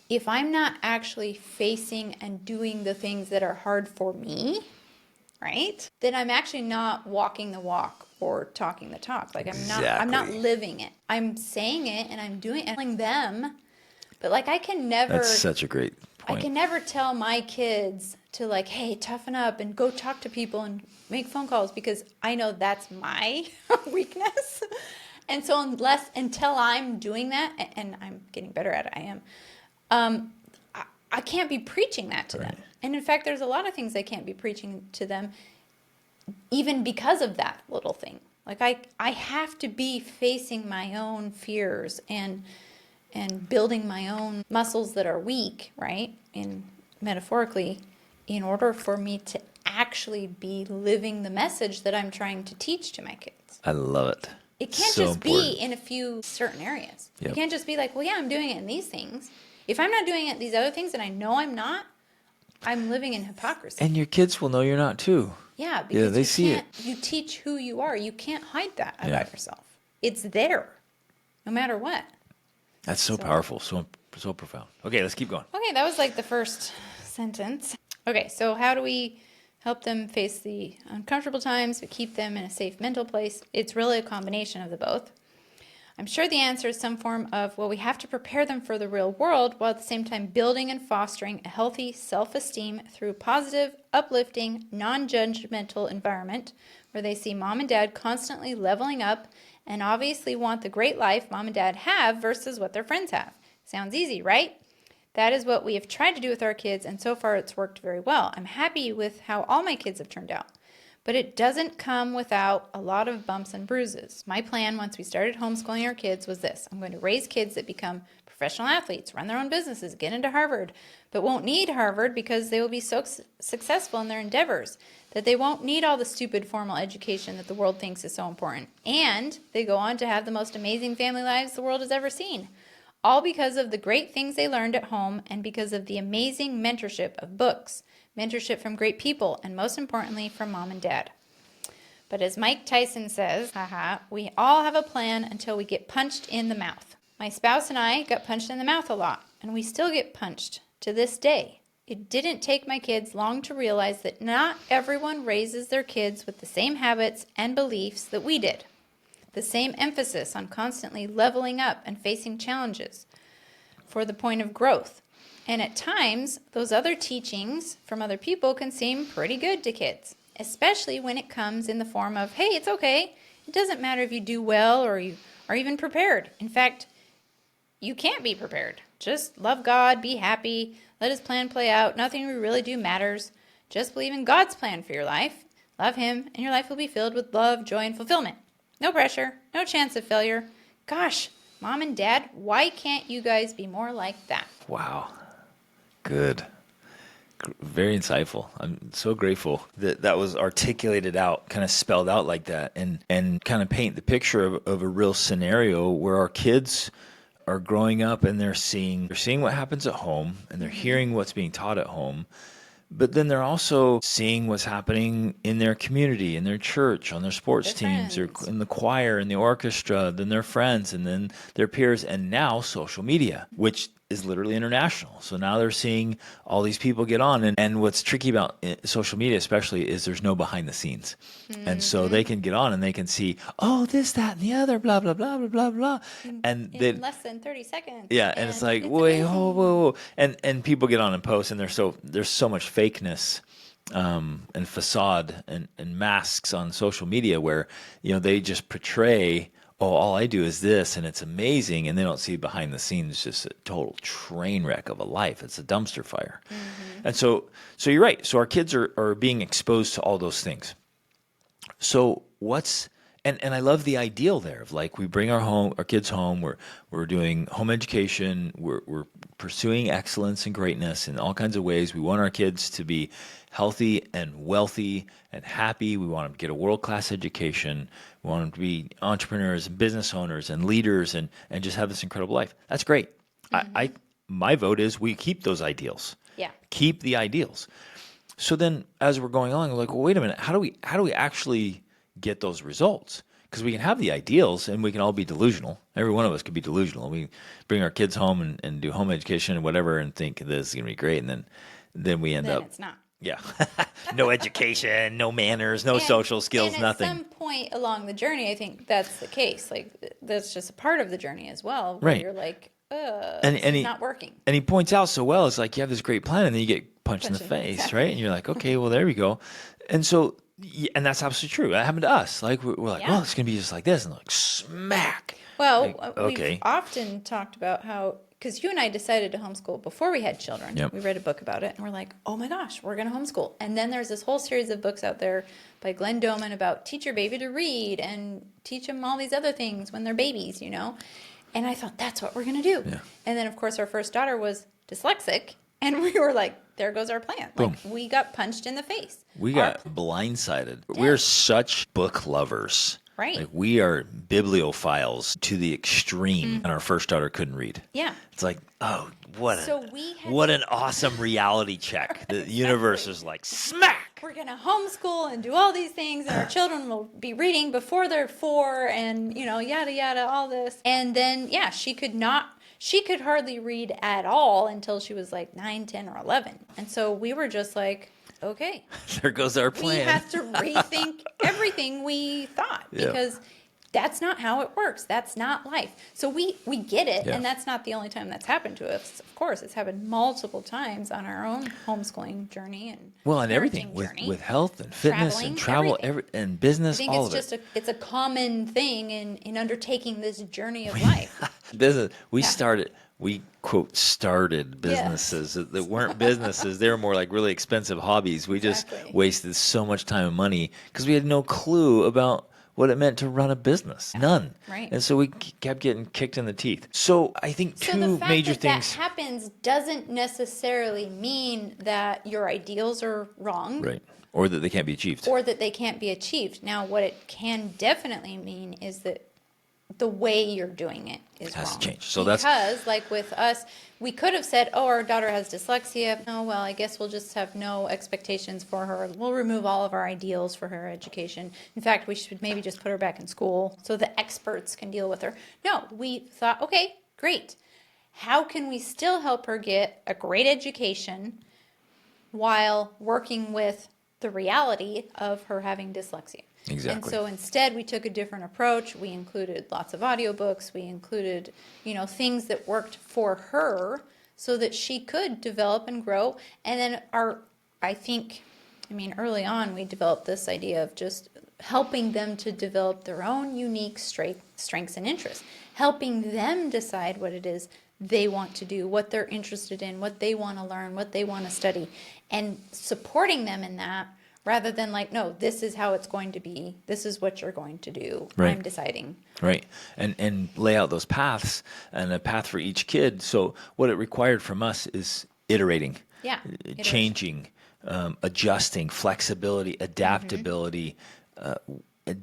if I'm not actually facing and doing the things that are hard for me, right, then I'm actually not walking the walk or talking the talk. Like I'm not living it. I'm saying it and I'm doing it and telling them, but like I can never. That's such a great point. I can never tell my kids to like, hey, toughen up and go talk to people and make phone calls, because I know that's my weakness. And so until I'm doing that, and I'm getting better at it, I am. I can't be preaching that to them. And in fact, there's a lot of things I can't be preaching to them, even because of that little thing. Like I have to be facing my own fears and building my own muscles that are weak, right? Metaphorically, in order for me to actually be living the message that I'm trying to teach to my kids. I love it. It can't just be in a few certain areas. Yep. You can't just be like, well, yeah, I'm doing it in these things. If I'm not doing it in these other things, and I know I'm not, I'm living in hypocrisy. And your kids will know you're not too. Yeah, because they see it. You teach who you are. You can't hide that about yourself. It's there, no matter what. That's so powerful, so profound. Okay, let's keep going. Okay, that was like the first sentence. Okay, so how do we help them face the uncomfortable times but keep them in a safe mental place? It's really a combination of the both. I'm sure the answer is some form of, well, we have to prepare them for the real world, while at the same time building and fostering a healthy self-esteem through a positive, uplifting, non-judgmental environment where they see mom and dad constantly leveling up and obviously want the great life mom and dad have versus what their friends have. Sounds easy, right? That is what we have tried to do with our kids, and so far it's worked very well. I'm happy with how all my kids have turned out. But it doesn't come without a lot of bumps and bruises. My plan once we started homeschooling our kids was this. I'm going to raise kids that become professional athletes, run their own businesses, get into Harvard, but won't need Harvard because they will be so successful in their endeavors that they won't need all the stupid formal education that the world thinks is so important. And they go on to have the most amazing family lives the world has ever seen. All because of the great things they learned at home and because of the amazing mentorship of books, mentorship from great people, and most importantly, from mom and dad. But as Mike Tyson says, we all have a plan until we get punched in the mouth. My spouse and I got punched in the mouth a lot, and we still get punched to this day. It didn't take my kids long to realize that not everyone raises their kids with the same habits and beliefs that we did. The same emphasis on constantly leveling up and facing challenges for the point of growth. And at times, those other teachings from other people can seem pretty good to kids, especially when it comes in the form of, hey, it's okay. It doesn't matter if you do well or you are even prepared. In fact, you can't be prepared. Just love God, be happy, let His plan play out. Nothing we really do matters. Just believe in God's plan for your life. Love Him, and your life will be filled with love, joy, and fulfillment. No pressure, no chance of failure. Gosh, Mom and Dad, why can't you guys be more like that? Wow. Good. Very insightful. I'm so grateful that that was articulated out, kind of spelled out like that, and kind of paint the picture of a real scenario where our kids are growing up and they're seeing what happens at home, and they're hearing what's being taught at home. But then they're also seeing what's happening in their community, in their church, on their sports teams, or in the choir, in the orchestra, then their friends, and then their peers, and now social media, which is literally international. So now they're seeing all these people get on. And what's tricky about social media especially is there's no behind the scenes. Mm-hmm. And so they can get on and they can see, oh, this, that, and the other, blah, blah, blah, blah, blah, blah. And in less than 30 seconds. Yeah, and it's like, wait, whoa. And people get on and post, and there's so much fakeness and facade and masks on social media where, they just portray, oh, all I do is this, and it's amazing, and they don't see behind the scenes just a total train wreck of a life. It's a dumpster fire. Mm-hmm. And so you're right. So our kids are being exposed to all those things. So and I love the ideal there of like we bring our kids home, we're doing home education, we're pursuing excellence and greatness in all kinds of ways. We want our kids to be healthy and wealthy and happy. We want them to get a world-class education. We want them to be entrepreneurs and business owners and leaders and just have this incredible life. That's great. My vote is we keep those ideals. Yeah. Keep the ideals. So then as we're going along, we're like, well, wait a minute. How do we actually get those results? Because we can have the ideals and we can all be delusional. Every one of us could be delusional. We bring our kids home and do home education and whatever and think this is going to be great. And then we end up. It's not. Yeah. No education, no manners, no social skills, and nothing. At some point along the journey, I think that's the case. Like, that's just a part of the journey as well. Where Right. You're like, it's not working. And he points out so well, it's like you have this great plan and then you get punched in the face, exactly. right? And you're like, okay, well, there we go. And so, and that's absolutely true. That happened to us. Like, we're like, Yeah. well, it's going to be just like this. And like, smack. Well, Like, okay. we've often talked about how, because you and I decided to homeschool before we had children. Yep. We read a book about it, and we're like, oh my gosh, we're going to homeschool. And then there's this whole series of books out there by Glenn Doman about teach your baby to read and teach them all these other things when they're babies, you know? And I thought, that's what we're going to do. Yeah. And then, of course, our first daughter was dyslexic, and we were like, there goes our plan. Boom. Like, we got punched in the face. We got blindsided. We're such book lovers. Right. Like, we are bibliophiles to the extreme. And our first daughter couldn't read. Yeah. It's like, oh, what So an awesome reality check. The universe is like, smack. We're going to homeschool and do all these things, and our children will be reading before they're 4 and, yada, yada, all this. And then, she could hardly read at all until she was like 9, 10, or 11. And so we were just like, okay. There goes our plan. We have to rethink everything we thought because that's not how it works. That's not life. So we get it, and that's not the only time that's happened to us. Of course, it's happened multiple times on our own homeschooling journey and and everything with health and fitness and travel and business. I think all it's of just it. it's a common thing in undertaking this journey of life. Business. We quote started businesses that weren't businesses. They were more like really expensive hobbies. We just wasted so much time and money because we had no clue about what it meant to run a business. None. Right. And so we kept getting kicked in the teeth. So I think two the fact major that things. that happens doesn't necessarily mean that your ideals are wrong. Right. Or that they can't be achieved. Or that they can't be achieved. Now, what it can definitely mean is that the way you're doing it is has wrong. to change. So because, like with us, we could have said, "Oh, our daughter has dyslexia. Oh, well, I guess we'll just have no expectations for her. We'll remove all of our ideals for her education. In fact, we should maybe just put her back in school so the experts can deal with her." No, we thought, okay, great. How can we still help her get a great education while working with the reality of her having dyslexia? Exactly. And so instead, we took a different approach. We included lots of audiobooks. We included, things that worked for her so that she could develop and grow. And then early on, we developed this idea of just helping them to develop their own unique strengths and interests, helping them decide what it is they want to do, what they're interested in, what they want to learn, what they want to study, and supporting them in that. Rather than like, no, this is how it's going to be. This is what you're going to do. Right. I'm deciding. Right. And lay out those paths and a path for each kid. So what it required from us is iterating, changing, adjusting, flexibility, adaptability,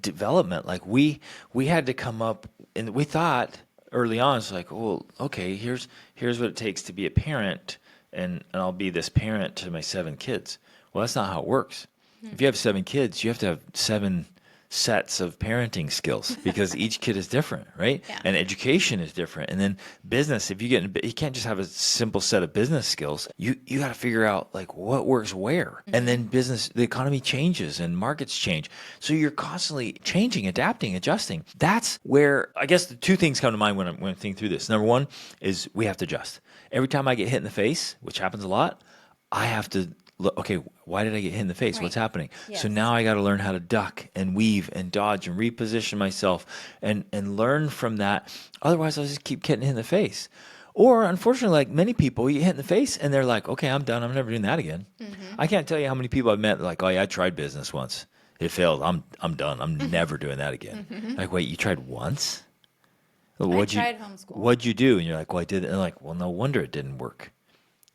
development. Like we had to come up, and we thought early on, it's like, well, okay, here's what it takes to be a parent, and I'll be this parent to my 7 kids. Well, that's not how it works. If you have 7 kids, you have to have 7 sets of parenting skills because each kid is different, right? Yeah. And education is different. And then business, if you can't just have a simple set of business skills. You got to figure out like what works where. And then business, the economy changes and markets change. So you're constantly changing, adapting, adjusting. That's where I guess the 2 things come to mind when I'm thinking through this. Number 1 is we have to adjust. Every time I get hit in the face, which happens a lot, I have to look, okay, why did I get hit in the face? Right. What's happening? Yes. So now I got to learn how to duck and weave and dodge and reposition myself and learn from that. Otherwise, I'll just keep getting hit in the face. Or unfortunately, like many people, you get hit in the face and they're like, okay, I'm done. I'm never doing that again. Mm-hmm. I can't tell you how many people I've met like, oh yeah, I tried business once. It failed. I'm done. I'm never doing that again. Mm-hmm. Like, wait, you tried once? tried homeschool. What'd you do? And you're like, well, I did it. And they're like, well, no wonder it didn't work.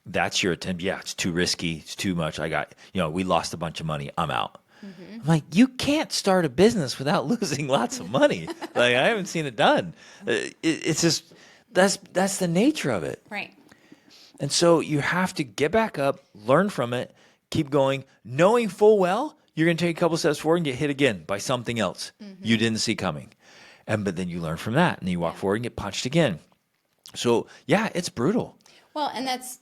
That's your attempt. Yeah, it's too risky. It's too much. We lost a bunch of money. I'm out. I'm like, you can't start a business without losing lots of money. Like, I haven't seen it done. It's just, that's the nature of it. Right. And so you have to get back up, learn from it, keep going, knowing full well you're going to take a couple steps forward and get hit again by something else you didn't see coming. But then you learn from that, and then you walk forward and get punched again. So, yeah, it's brutal. Well, and that's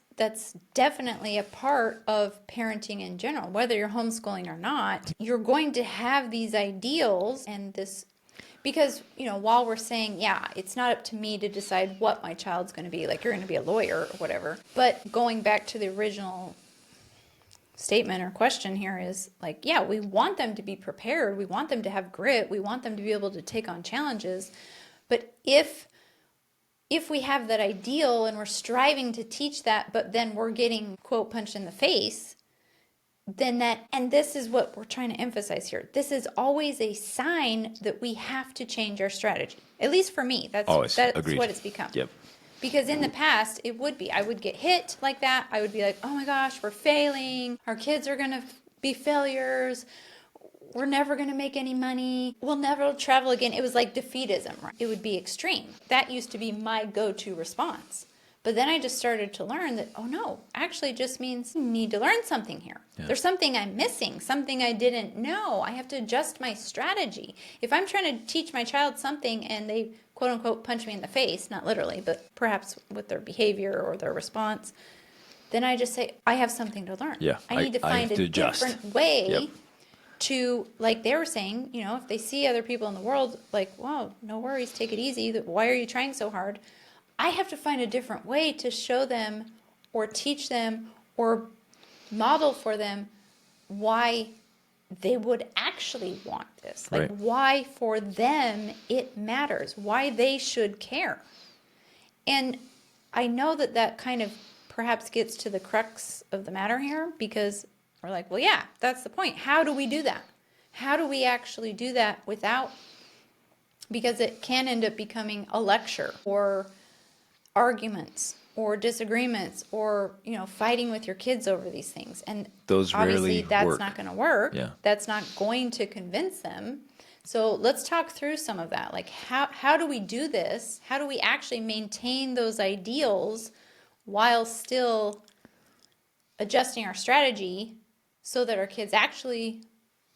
definitely a part of parenting in general. Whether you're homeschooling or not, you're going to have these ideals and this, because, while we're saying, yeah, it's not up to me to decide what my child's going to be, like you're going to be a lawyer or whatever. But going back to the original statement or question here is like, yeah, we want them to be prepared. We want them to have grit. We want them to be able to take on challenges. But if we have that ideal and we're striving to teach that, but then we're getting, quote, punched in the face, then and this is what we're trying to emphasize here. This is always a sign that we have to change our strategy. At least for me, that's Agreed. what it's become. Yep. Because in the past, I would get hit like that. I would be like, oh my gosh, we're failing. Our kids are going to be failures. We're never going to make any money. We'll never travel again. It was like defeatism, right? It would be extreme. That used to be my go-to response. But then I just started to learn that, oh no, actually just means you need to learn something here. Yeah. There's something I'm missing, something I didn't know. I have to adjust my strategy. If I'm trying to teach my child something and they, quote unquote, punch me in the face, not literally, but perhaps with their behavior or their response, then I just say, I have something to learn. Yeah, I need to find a different way. Yep. To, like they were saying, if they see other people in the world, like, wow, no worries, take it easy. Why are you trying so hard? I have to find a different way to show them or teach them or model for them why they would actually want this. Like, why for them it matters, why they should care. And I know that kind of perhaps gets to the crux of the matter here, because we're like, well, yeah, that's the point. How do we do that? How do we actually do that without, because it can end up becoming a lecture or arguments or disagreements or, fighting with your kids over these things. And those obviously that's work. not going to work. Yeah. That's not going to convince them. So let's talk through some of that. Like, how do we do this? How do we actually maintain those ideals while still adjusting our strategy so that our kids actually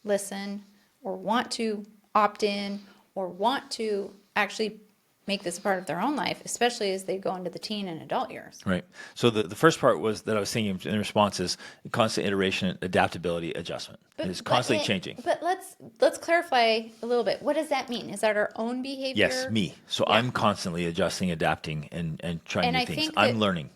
listen or want to opt in or want to actually make this a part of their own life, especially as they go into the teen and adult years. Right. So the first part was that I was thinking in response is constant iteration, adaptability, adjustment. It's constantly changing. But let's clarify a little bit. What does that mean? Is that our own behavior? Yes, me. So yeah. I'm constantly adjusting, adapting, and trying new things. I'm learning.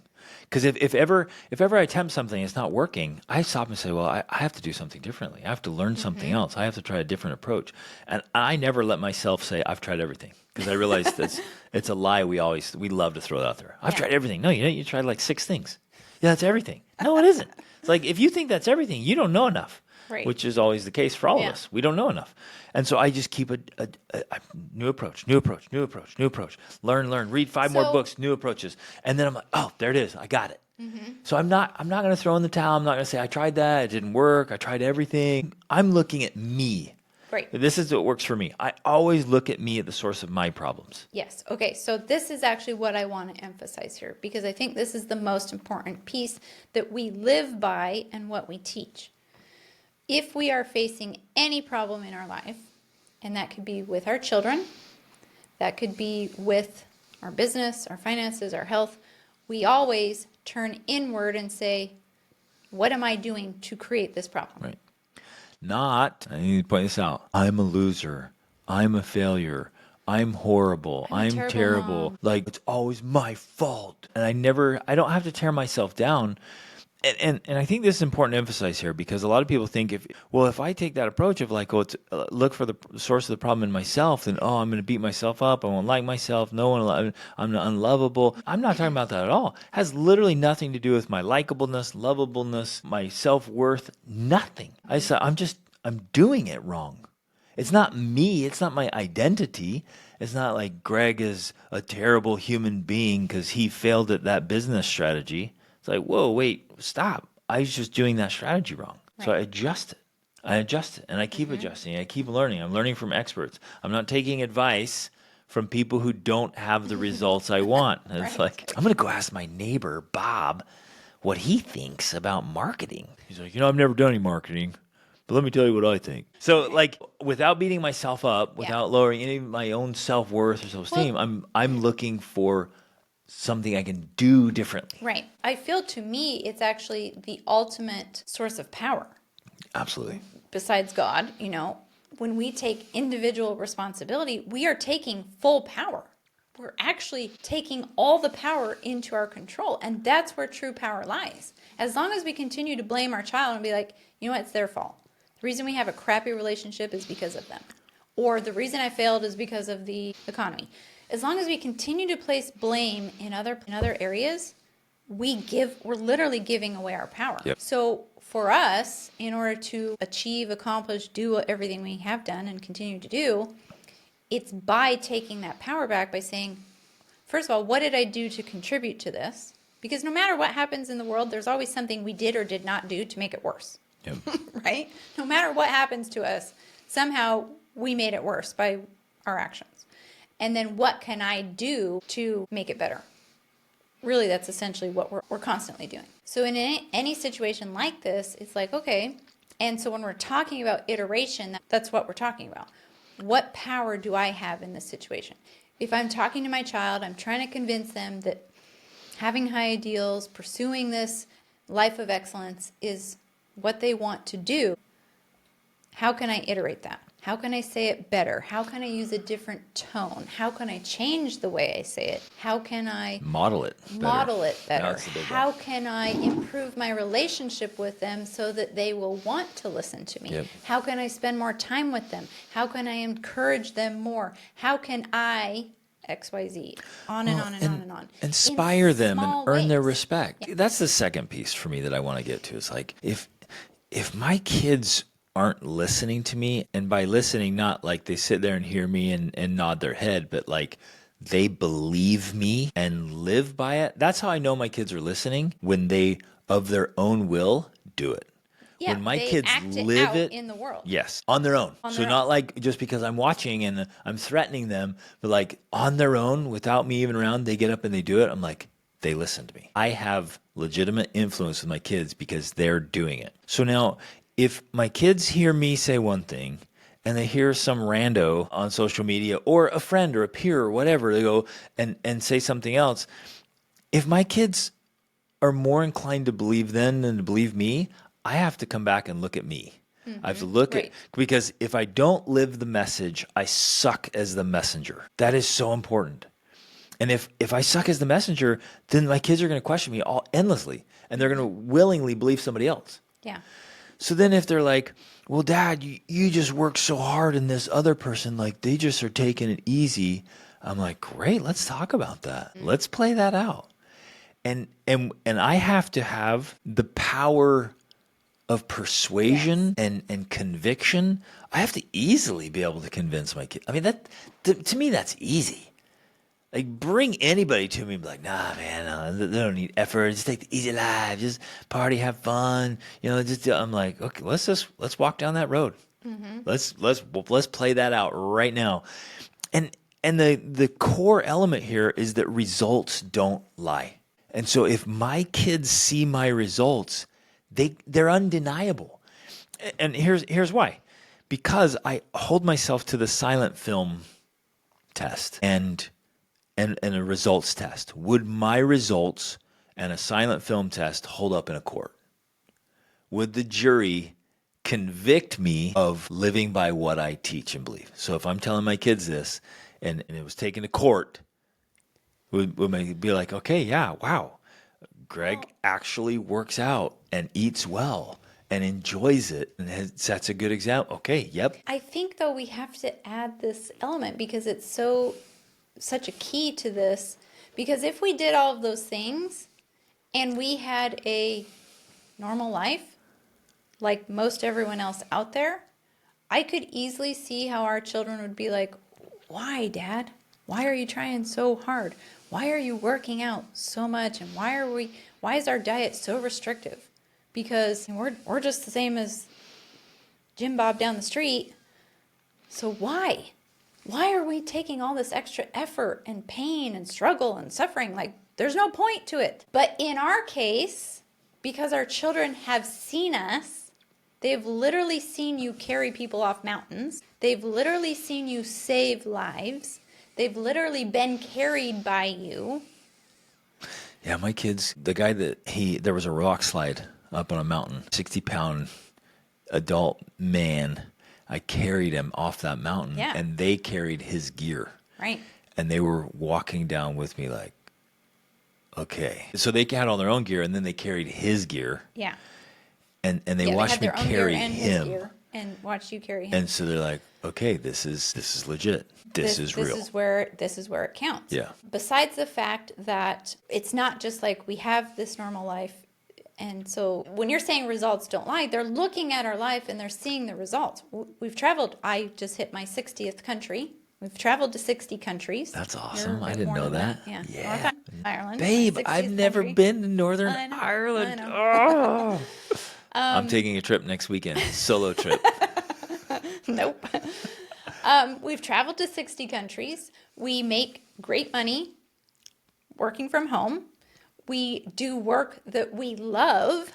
Because if ever I attempt something and it's not working, I stop and say, well, I have to do something differently. I have to learn something else. I have to try a different approach. And I never let myself say, I've tried everything. Because I realize it's a lie we love to throw out there. I've tried everything. No, you tried like 6 things. Yeah, that's everything. No, it isn't. It's like, if you think that's everything, you don't know enough. Right. Which is always the case for all of us. We don't know enough. And so I just keep a new approach. Learn, read 5 more books, new approaches. And then I'm like, oh, there it is. I got it. Mm-hmm. So I'm not going to throw in the towel. I'm not going to say, I tried that. It didn't work. I tried everything. I'm looking at me. Right. This is what works for me. I always look at me at the source of my problems. Yes. Okay. So this is actually what I want to emphasize here, because I think this is the most important piece that we live by and what we teach. If we are facing any problem in our life, and that could be with our children, that could be with our business, our finances, our health, we always turn inward and say, what am I doing to create this problem? Right. I need to point this out, I'm a loser, I'm a failure, I'm horrible, I'm terrible. Like, it's always my fault. And I don't have to tear myself down. And I think this is important to emphasize here, because a lot of people think if I take that approach of like, look for the source of the problem in myself, then, I'm going to beat myself up. I won't like myself. I'm unlovable. I'm not talking about that at all. It has literally nothing to do with my likableness, lovableness, my self-worth, nothing. I'm doing it wrong. It's not me. It's not my identity. It's not like Greg is a terrible human being because he failed at that business strategy. It's like, whoa, wait, stop. I was just doing that strategy wrong. So I Right. adjust it. I adjust it and I keep adjusting. I keep learning. I'm learning from experts. I'm not taking advice from people who don't have the results I want. And it's Right. like, I'm going to go ask my neighbor, Bob, what he thinks about marketing. He's like, I've never done any marketing, but let me tell you what I think. So, like, without beating myself up, Yeah. without lowering any of my own self worth or self esteem, Well, I'm looking for something I can do differently. right. I feel to me it's actually the ultimate source of power Absolutely. besides God, when we take individual responsibility, we are taking full power. We're actually taking all the power into our control. And that's where true power lies. As long as we continue to blame our child and be like, it's their fault. The reason we have a crappy relationship is because of them. Or the reason I failed is because of the economy. As long as we continue to place blame in other areas, we're literally giving away our power. Yep. So for us, in order to achieve, accomplish, do everything we have done and continue to do, it's by taking that power back by saying, first of all, what did I do to contribute to this? Because no matter what happens in the world, there's always something we did or did not do to make it worse. Yep. Right? No matter what happens to us, somehow we made it worse by our actions. And then what can I do to make it better? Really, that's essentially what we're constantly doing. So in any situation like this, it's like, okay. And so when we're talking about iteration, that's what we're talking about. What power do I have in this situation? If I'm talking to my child, I'm trying to convince them that having high ideals, pursuing this life of excellence is what they want to do. How can I iterate that? How can I say it better? How can I use a different tone? How can I change the way I say it? How can I Model it better. better? That's the big one. How can I improve my relationship with them so that they will want to listen to me? Yep. How can I spend more time with them? How can I encourage them more? How can I XYZ? On and on and on and on. Inspire In them and small earn their ways. respect. Yeah. That's the second piece for me that I want to get to. Is like if my kids aren't listening to me, and by listening, not like they sit there and hear me and nod their head, but like they believe me and live by it. That's how I know my kids are listening, when they, of their own will, do it. Yeah, When my they kids act it live out it in the world. yes, on their own. On So their not own. like just because I'm watching and I'm threatening them, but like on their own, without me even around, they get up and they do it. I'm like, they listen to me. I have legitimate influence with my kids because they're doing it. So now, if my kids hear me say one thing and they hear some rando on social media or a friend or a peer or whatever, they go and say something else. If my kids are more inclined to believe them than to believe me, I have to come back and look at me. I have to look Right. at, because if I don't live the message, I suck as the messenger. That is so important. And if I suck as the messenger, then my kids are going to question me all endlessly, and they're going to willingly believe somebody else. Yeah. So then if they're like, well, Dad, you just work so hard, and this other person, like, they just are taking it easy. I'm like, great, let's talk about that. Let's play that out. And I have to have the power of persuasion and conviction. I have to easily be able to convince my kid. I mean, to me, that's easy. Like, bring anybody to me and be like, nah, man, they don't need effort. Just take the easy life. Just party, have fun. I'm like, okay, let's walk down that road. Let's play that out right now. And the core element here is that results don't lie. And so if my kids see my results, they're undeniable. And here's why. Because I hold myself to the silent film test and a results test. Would my results and a silent film test hold up in a court? Would the jury convict me of living by what I teach and believe? So if I'm telling my kids this and it was taken to court, would they be like, okay, yeah, wow, Greg actually works out and eats well and enjoys it and sets a good example. Okay, yep. I think, though, we have to add this element because it's such a key to this. Because if we did all of those things and we had a normal life like most everyone else out there, I could easily see how our children would be like, why, Dad? Why are you trying so hard? Why are you working out so much? And why is our diet so restrictive? Because we're just the same as Jim Bob down the street. So why? Why are we taking all this extra effort and pain and struggle and suffering? Like, there's no point to it. But in our case, because our children have seen us, they've literally seen you carry people off mountains. They've literally seen you save lives. They've literally been carried by you. Yeah, my kids, the guy there was a rock slide up on a mountain, 60-pound adult man. I carried him off that mountain, Yeah. and they carried his gear. Right. And they were walking down with me like, okay. So they had all their own gear, and then they carried his gear. Yeah. And they watched me carry him. And watch you carry him. And so they're like, okay, this is legit. This is real. This is where it counts. Yeah. Besides the fact that it's not just like we have this normal life. And so when you're saying results don't lie, they're looking at our life and they're seeing the results. We've traveled. I just hit my 60th country. We've traveled to 60 countries. That's awesome. You're I didn't more know than that. Yeah. Ireland. Babe, my I've 60th never country. been to Northern I know, Ireland. I know. Oh. I'm taking a trip next weekend. Solo trip. Nope. We've traveled to 60 countries. We make great money working from home. We do work that we love.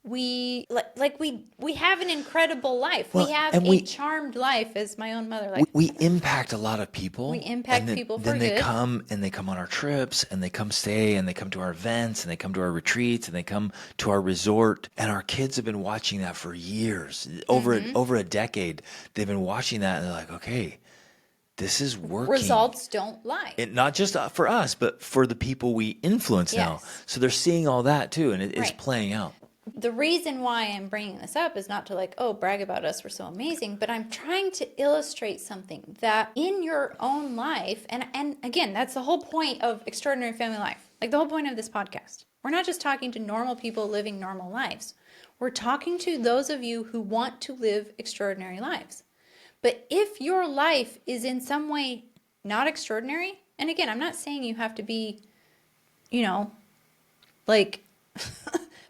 We have an incredible life. Well, we have and a charmed life, as my own mother likes. We impact a lot of people. We impact people for then they good. come on our trips, and they come stay, and they come to our events, and they come to our retreats, and they come to our resort. And our kids have been watching that for years, over a decade. They've been watching that, and they're like, okay, this is working. Results don't lie. Not just for us, but for the people we influence now. Yes. So they're seeing all that too, and it's Right. playing out. The reason why I'm bringing this up is not to brag about us, we're so amazing, but I'm trying to illustrate something that in your own life, and again, that's the whole point of Extraordinary Family Life, like the whole point of this podcast. We're not just talking to normal people living normal lives. We're talking to those of you who want to live extraordinary lives. But if your life is in some way not extraordinary, and again, I'm not saying you have to be,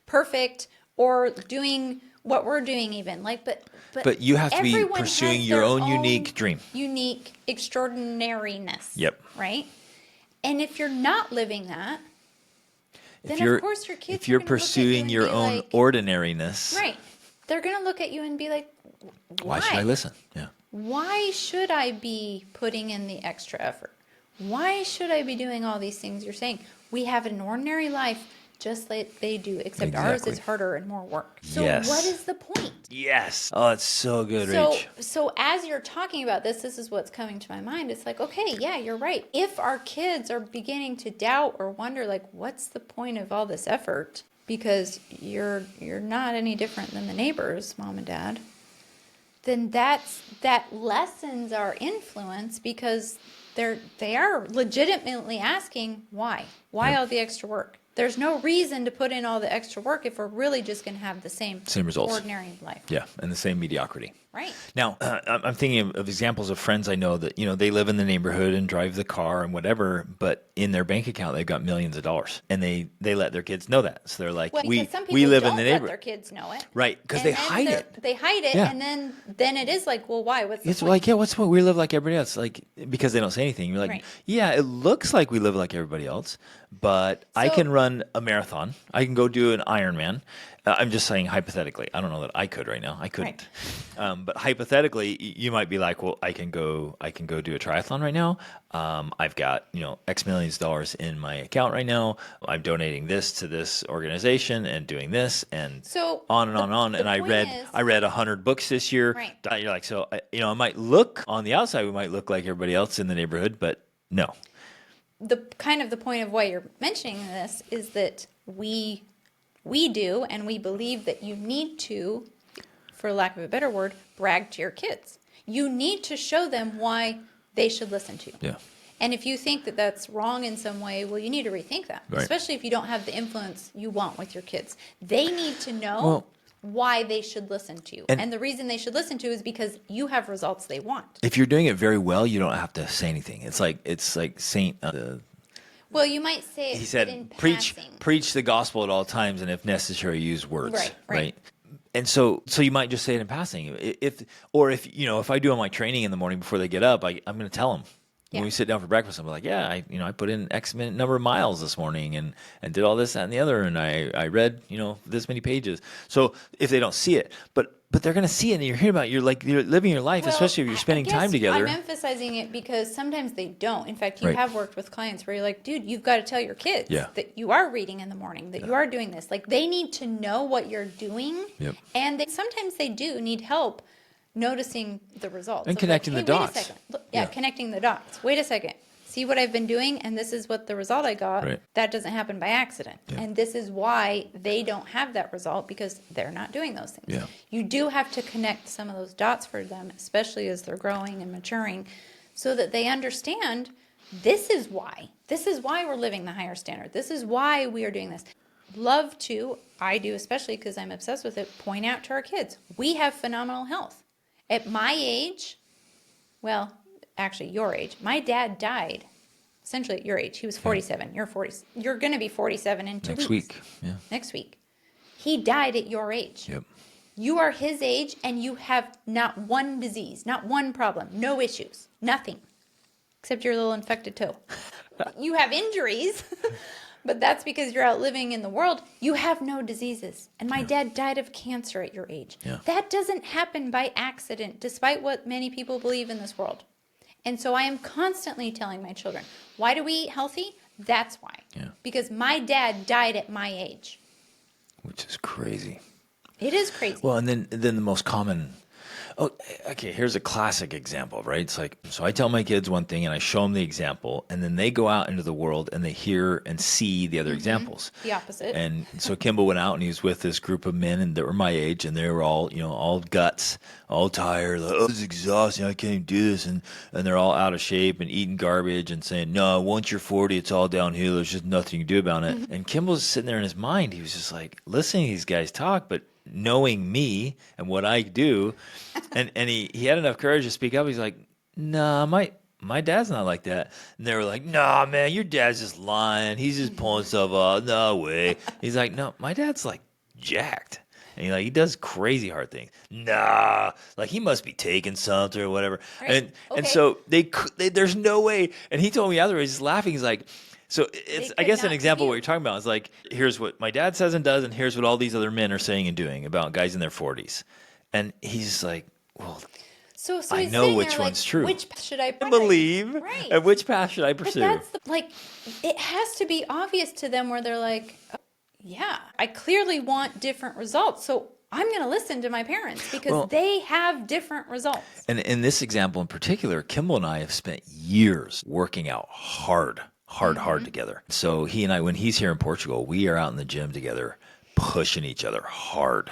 perfect or doing what we're doing even. But you have to be everyone pursuing has your their own unique dream. Unique extraordinariness. Yep. Right? And if you're not living that, then If of course your kids if you're are gonna look at you pursuing and your be own like, ordinariness, right. They're going to look at you and be like, why should I listen? Yeah. Why should I be putting in the extra effort? Why should I be doing all these things you're saying? We have an ordinary life just like they do, except ours Exactly. is harder and more work. So Yes. what is the point? Yes. Oh, it's so good, So, Rach. so as you're talking about this is what's coming to my mind. It's like, okay, yeah, you're right. If our kids are beginning to doubt or wonder, like, what's the point of all this effort? Because you're not any different than the neighbors, mom and dad. Then that lessens our influence because they are legitimately asking why Yeah. all the extra work. There's no reason to put in all the extra work if we're really just going to have the same results. ordinary life. Yeah, and the same mediocrity. Right. Now, I'm thinking of examples of friends I know that, they live in the neighborhood and drive the car and whatever, but in their bank account, they've got millions of dollars. And they let their kids know that. So they're like, Well, we because some people live don't in the let neighborhood. their kids know it. Right, because And they then hide it. They hide it, Yeah. and then it is like, well, why? What's the It's point? like, yeah, what's the point? We live like everybody else. Like, because they don't say anything. You're like, Right. yeah, it looks like we live like everybody else, but I So- can run a marathon. I can go do an Ironman. I'm just saying hypothetically. I don't know that I could right now. I couldn't. But hypothetically, you might be like, well, I can go do a triathlon right now. I've got, X millions of dollars in my account right now. I'm donating this to this organization and doing this and So on and the- on and on. the And I point read is- 100 books this year. Right. You're like, so, I might look on the outside, we might look like everybody else in the neighborhood, but no. The point of why you're mentioning this is that we do, and we believe that you need to, for lack of a better word, brag to your kids. You need to show them why they should listen to you. Yeah. And if you think that that's wrong in some way, well, you need to rethink that. Right. Especially if you don't have the influence you want with your kids. They need to know Well- why they should listen to you. And the reason they should listen to you is because you have results they want. If you're doing it very well, you don't have to say anything. It's like Saint. Well, you might say it, He but said, in "Preach, passing. preach the gospel at all times, and if necessary, use words." Right. And so you might just say it in passing. If I do all my training in the morning before they get up, I'm going to tell them. Yeah. When we sit down for breakfast, I'm like, yeah, I put in X number of miles this morning and did all this, that, and the other, and I read, this many pages. So if they don't see it, but they're going to see it, and you're hearing about it, you're living your life, Well, especially if you're spending I time guess together. I'm emphasizing it because sometimes they don't. In fact, you Right. have worked with clients where you're like, dude, you've got to tell your kids Yeah. that you are reading in the morning, that you are doing this. Like, they need to know what you're doing. Yep. And sometimes they do need help noticing the results. And of connecting like, the hey, dots. Wait a second. Look, Yeah. Connecting the dots. Wait a second. See what I've been doing, and this is what the result I got. Right. That doesn't happen by accident. Yeah. And this is why they don't have that result, because they're not doing those things. Yeah. You do have to connect some of those dots for them, especially as they're growing and maturing, so that they understand this is why. This is why we're living the higher standard. This is why we are doing this. Love to, I do especially because I'm obsessed with it, point out to our kids, we have phenomenal health. At my age, well, actually your age, my dad died essentially at your age. He was 47. You're 40. You're going to be 47 in 2 weeks. Next week. Yeah. Next week. He died at your age. Yep. You are his age, and you have not one disease, not one problem, no issues, nothing, except your little infected toe. You have injuries, but that's because you're out living in the world. You have no diseases. And my dad died of cancer at your age. Yeah. That doesn't happen by accident, despite what many people believe in this world. And so I am constantly telling my children, why do we eat healthy? That's why. Yeah. Because my dad died at my age. Which is crazy. It is crazy. Well, and then the most common. Oh, okay. Here's a classic example, right? It's like, so I tell my kids one thing and I show them the example, and then they go out into the world and they hear and see the other examples. The opposite. And so Kimball went out and he was with this group of men that were my age, and they were all, all guts, all tired. Like, oh, this is exhausting. I can't even do this. And they're all out of shape and eating garbage and saying, no, once you're 40, it's all downhill. There's just nothing you can do about it. And Kimball's sitting there in his mind. He was just like listening to these guys talk, but knowing me and what I do, and he had enough courage to speak up. He's like, nah, my dad's not like that. And they were like, nah, man, your dad's just lying. He's just pulling stuff off. No way. He's like, no, my dad's like jacked. And he does crazy hard things. Nah, like he must be taking something or whatever. Right. And so they there's no way. And he told me otherwise, he's laughing. He's like, so it's, I could guess, an not example of what compute. you're talking about is like, here's what my dad says and does, and here's what all these other men are saying and doing about guys in their 40s. And he's like, well, So I he's know sitting which there one's like, true. Which path should I believe, Right. and which path should I But pursue? that's it has to be obvious to them where they're like, oh, yeah, I clearly want different results. So I'm going to listen to my parents because they have different results. And in this example in particular, Kimball and I have spent years working out hard together. So he and I, when he's here in Portugal, we are out in the gym together, pushing each other hard.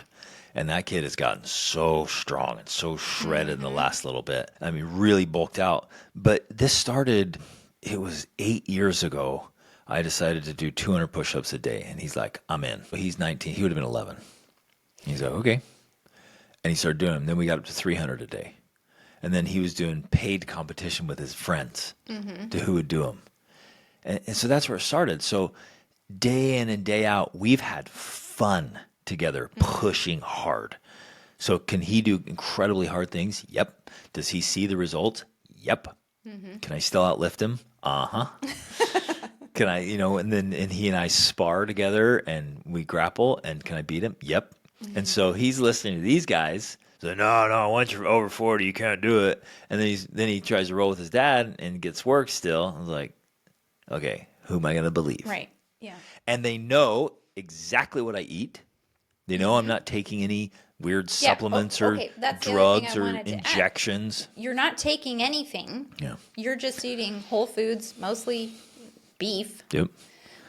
And that kid has gotten so strong and so shredded in the last little bit. I mean, really bulked out. But this started, it was 8 years ago. I decided to do 200 push-ups a day. And he's like, I'm in. He's 19. He would have been 11. He's like, okay. And he started doing them. Then we got up to 300 a day. And then he was doing paid competition with his friends to who would do them. And so that's where it started. So day in and day out, we've had fun together, pushing hard. So can he do incredibly hard things? Yep. Does he see the results? Yep. Can I still outlift him? Uh-huh. Can I, and he and I spar together and we grapple, and can I beat him? Yep. And so he's listening to these guys. So no, once you're over 40, you can't do it. And then he tries to roll with his dad and gets work still. I was like, okay, who am I going to believe? Right. Yeah. And they know exactly what I eat. They know I'm not taking any weird supplements or that's the other drugs thing I or wanted to add. injections. You're not taking anything. Yeah. You're just eating whole foods, mostly beef, Yep.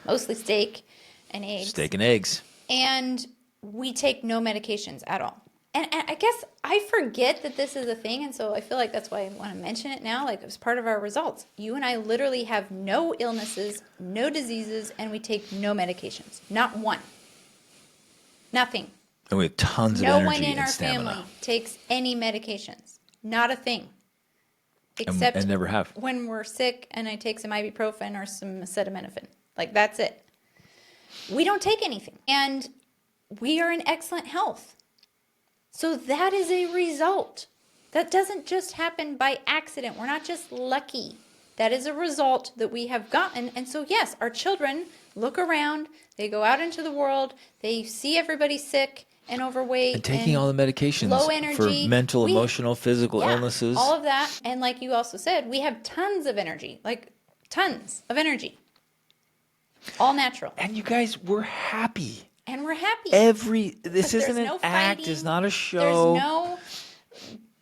mostly steak and eggs. Steak and eggs. And we take no medications at all. And I guess I forget that this is a thing, and so I feel like that's why I want to mention it now, like it's part of our results. You and I literally have no illnesses, no diseases, and we take no medications. Not one. Nothing. And we have tons of No energy one in and our stamina. family takes any medications. Not a thing. And Except never have. when we're sick and I take some ibuprofen or some acetaminophen. Like, that's it. We don't take anything. And we are in excellent health. So that is a result. That doesn't just happen by accident. We're not just lucky. That is a result that we have gotten. And so, yes, our children look around. They go out into the world. They see everybody sick and overweight And taking all the medications low energy for mental, emotional, physical illnesses. all of that. And like you also said, we have tons of energy, like tons of energy, all natural, And you guys, we're happy. and we're happy. This There's isn't an no act. fighting. It's not a There's show. no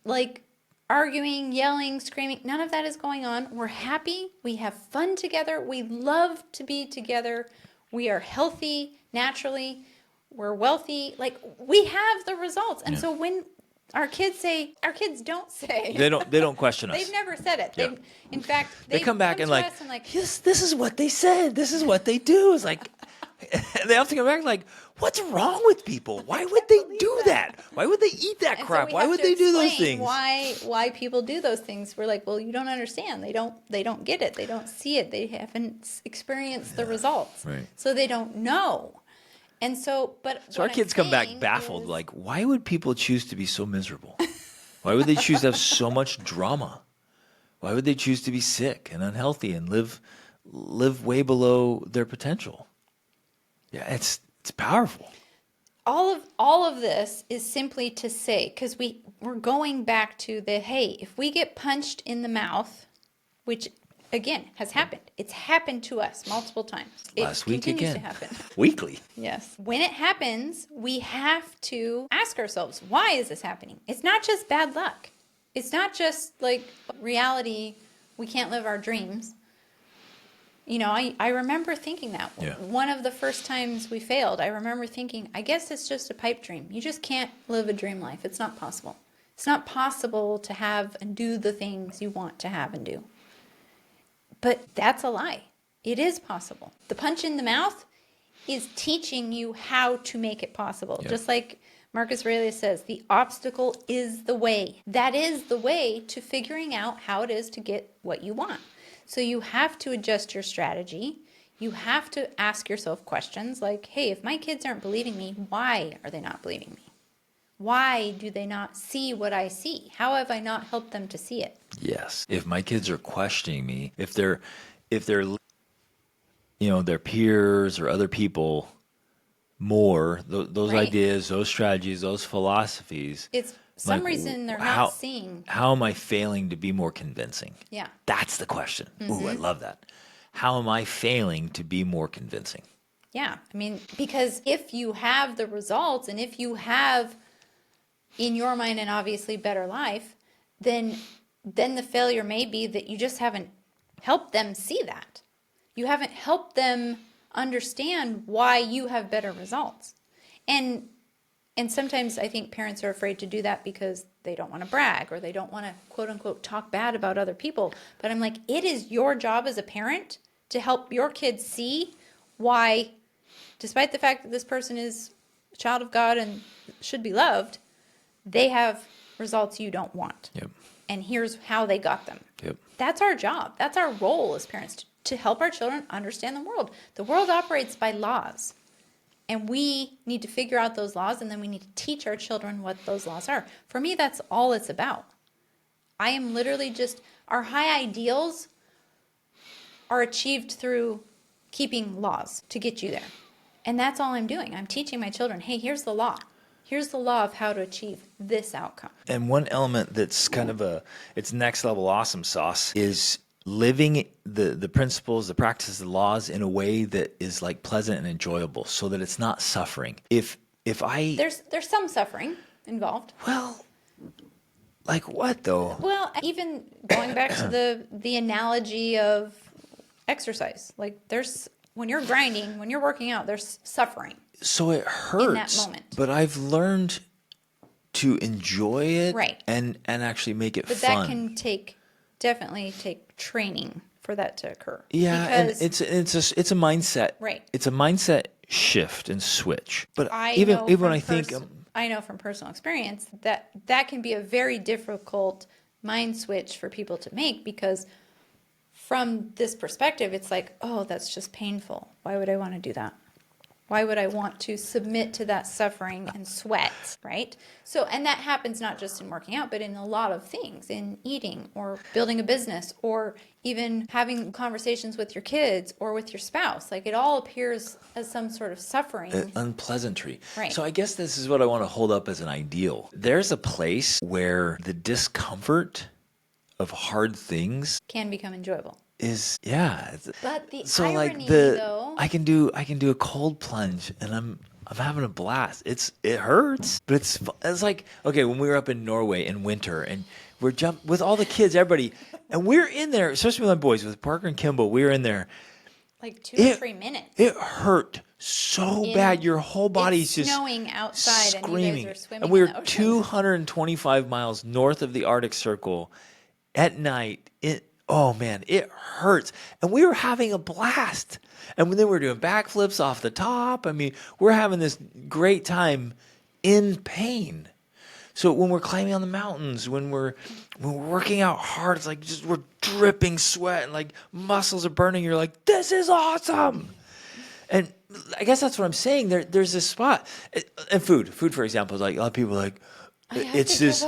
like arguing, yelling, screaming. None of that is going on. We're happy. We have fun together. We love to be together. We are healthy naturally. We're wealthy. Like, we have the results. And so when our kids don't say. They don't question us. They've never said it. Yeah. In fact, They come back and to like, us and like, yes, this is what they said. This is what they do. It's like, they have to come back like, what's wrong with people? Why would they do that? Why would they eat that and so crap? we Why have would to they do those explain things? Why people do those things? We're like, well, you don't understand. They don't get it. They don't see it. They haven't experienced the results. Right. So they don't know. And so, So our kids come back baffled, like, why would people choose to be so miserable? Why would they choose to have so much drama? Why would they choose to be sick and unhealthy and live way below their potential? Yeah, it's powerful. all of this is simply to say, because we're going back to the, hey, if we get punched in the mouth, which again has happened. It's happened to us multiple times. Last week continues again. to happen. Weekly. Yes. When it happens, we have to ask ourselves, why is this happening? It's not just bad luck. It's not just like reality, we can't live our dreams. You know, I remember thinking that. Yeah. One of the first times we failed, I remember thinking, I guess it's just a pipe dream. You just can't live a dream life. It's not possible. It's not possible to have and do the things you want to have and do. But that's a lie. It is possible. The punch in the mouth is teaching you how to make it possible. Yeah. Just like Marcus Aurelius says, the obstacle is the way. That is the way to figuring out how it is to get what you want. So you have to adjust your strategy. You have to ask yourself questions like, hey, if my kids aren't believing me, why are they not believing me? Why do they not see what I see? How have I not helped them to see it? Yes. If my kids are questioning me, if they're their peers or other people more, those Right. ideas, those strategies, those philosophies. It's some like, reason they're how- not seeing. How am I failing to be more convincing? Yeah. That's the question. Ooh, I love that. How am I failing to be more convincing? Yeah. I mean, because if you have the results and if you have, in your mind, an obviously better life, then the failure may be that you just haven't helped them see that. You haven't helped them understand why you have better results. And sometimes I think parents are afraid to do that because they don't want to brag or they don't want to, quote unquote, talk bad about other people. But I'm like, it is your job as a parent to help your kids see why, despite the fact that this person is a child of God and should be loved, they have results you don't want. Yep. And here's how they got them. Yep. That's our job. That's our role as parents, to help our children understand the world. The world operates by laws. And we need to figure out those laws, and then we need to teach our children what those laws are. For me, that's all it's about. I am literally just, our high ideals are achieved through keeping laws to get you there. And that's all I'm doing. I'm teaching my children, hey, here's the law. Here's the law of how to achieve this outcome. And one element that's kind of it's next level awesome sauce is living the principles, the practices, the laws in a way that is like pleasant and enjoyable, so that it's not suffering. If I There's some suffering involved. well, like what though? Well, even going back to the analogy of exercise, like when you're grinding, when you're working out, there's suffering. So it hurts, moment. but I've learned to enjoy it, Right. and actually make it But fun. that can definitely take training for that to occur. Yeah, Because and it's a mindset. Right. It's a mindset shift and switch. But I even know even when from I think I know from personal experience that that can be a very difficult mind switch for people to make, because from this perspective, it's like, oh, that's just painful. Why would I want to do that? Why would I want to submit to that suffering and sweat, right? So, and that happens not just in working out, but in a lot of things, in eating or building a business or even having conversations with your kids or with your spouse. Like, it all appears as some sort of suffering. unpleasantry. Right. So I guess this is what I want to hold up as an ideal. There's a place where the discomfort of hard things Can become enjoyable. is But the so irony, like though, I can do a cold plunge and I'm having a blast. It hurts, but it's like, okay, when we were up in Norway in winter and we're with all the kids, everybody, and we're in there, especially with my boys, with Parker and Kimball, we were in there. like 2 or 3 minutes. It hurt so bad. Your whole body's it's just snowing outside screaming. and you guys are swimming And we in were the ocean. 225 miles north of the Arctic Circle at night. Oh man, it hurts. And we were having a blast. And then we were doing backflips off the top. I mean, we're having this great time in pain. So when we're climbing on the mountains, when we're working out hard, it's like just we're dripping sweat and like muscles are burning. You're like, this is awesome. And I guess that's what I'm saying. There's this spot. And food, for example, is like a lot of people are like, it's this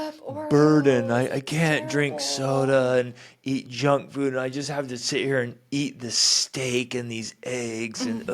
burden. I can't drink soda and eat junk food, and I just have to sit here and eat the steak and these eggs and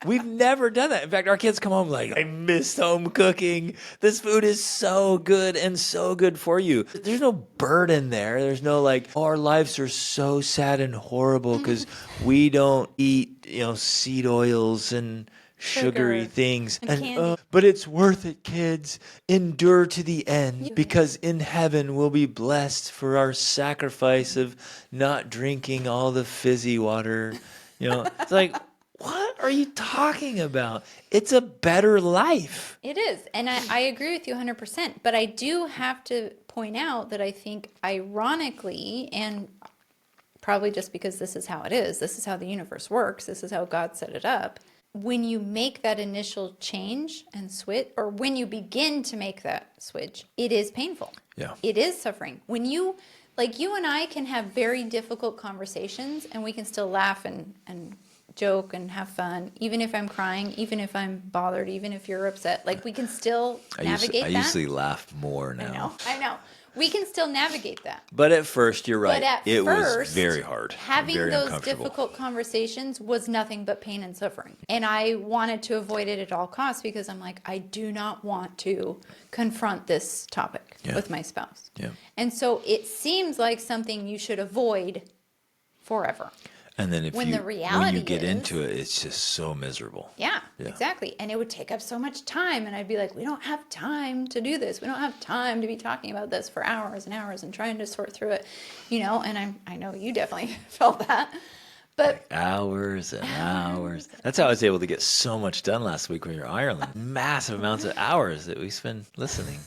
We've never done that. In fact, our kids come home like, I miss home cooking. This food is so good and so good for you. There's no burden there. There's no like, oh, our lives are so sad and horrible because we don't eat, seed oils and sugary Sugar things. and candy. But it's worth it, kids. Endure to the end, because in heaven we'll be blessed for our sacrifice of not drinking all the fizzy water. It's like, what are you talking about? It's a better life. It is. And I agree with you 100%. But I do have to point out that I think, ironically, and probably just because this is how it is, this is how the universe works, this is how God set it up, when you make that initial change and switch, or when you begin to make that switch, it is painful. Yeah. It is suffering. When you and I can have very difficult conversations and we can still laugh and joke and have fun, even if I'm crying, even if I'm bothered, even if you're upset. Like, we can still navigate that. I usually laugh more now. I know. We can still navigate that. But at first, you're right. But at it first, was very hard. Having very those uncomfortable. difficult conversations was nothing but pain and suffering. And I wanted to avoid it at all costs, because I'm like, I do not want to confront this topic with my spouse. Yeah. And so it seems like something you should avoid forever. And then when you get into it, it's just so miserable. Yeah, exactly. And it would take up so much time. And I'd be like, we don't have time to do this. We don't have time to be talking about this for hours and hours and trying to sort through it, and I know you definitely felt that. But hours and hours. That's how I was able to get so much done last week when we were in Ireland. Massive amounts of hours that we spent listening.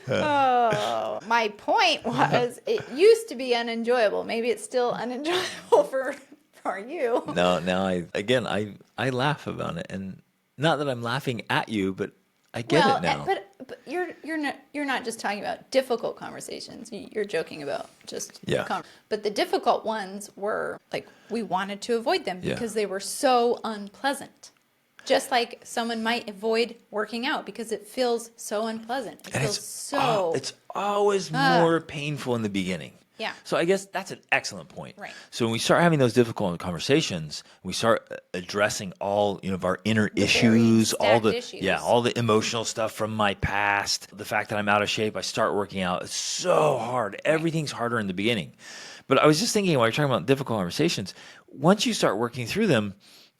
Oh, my point was, it used to be unenjoyable. Maybe it's still unenjoyable for you. No, now I laugh about it, and not that I'm laughing at you, but I get it now. But you're not just talking about difficult conversations. You're joking about just but the difficult ones were like, we wanted to avoid them because they were so unpleasant. Just like someone might avoid working out because it feels so unpleasant. It's always more painful in the beginning. Yeah. So I guess that's an excellent point. Right. So when we start having those difficult conversations, we start addressing all of our inner issues, all the emotional stuff from my past, the fact that I'm out of shape. I start working out. It's so hard. Everything's harder in the beginning. But I was just thinking, while you're talking about difficult conversations, once you start working through them,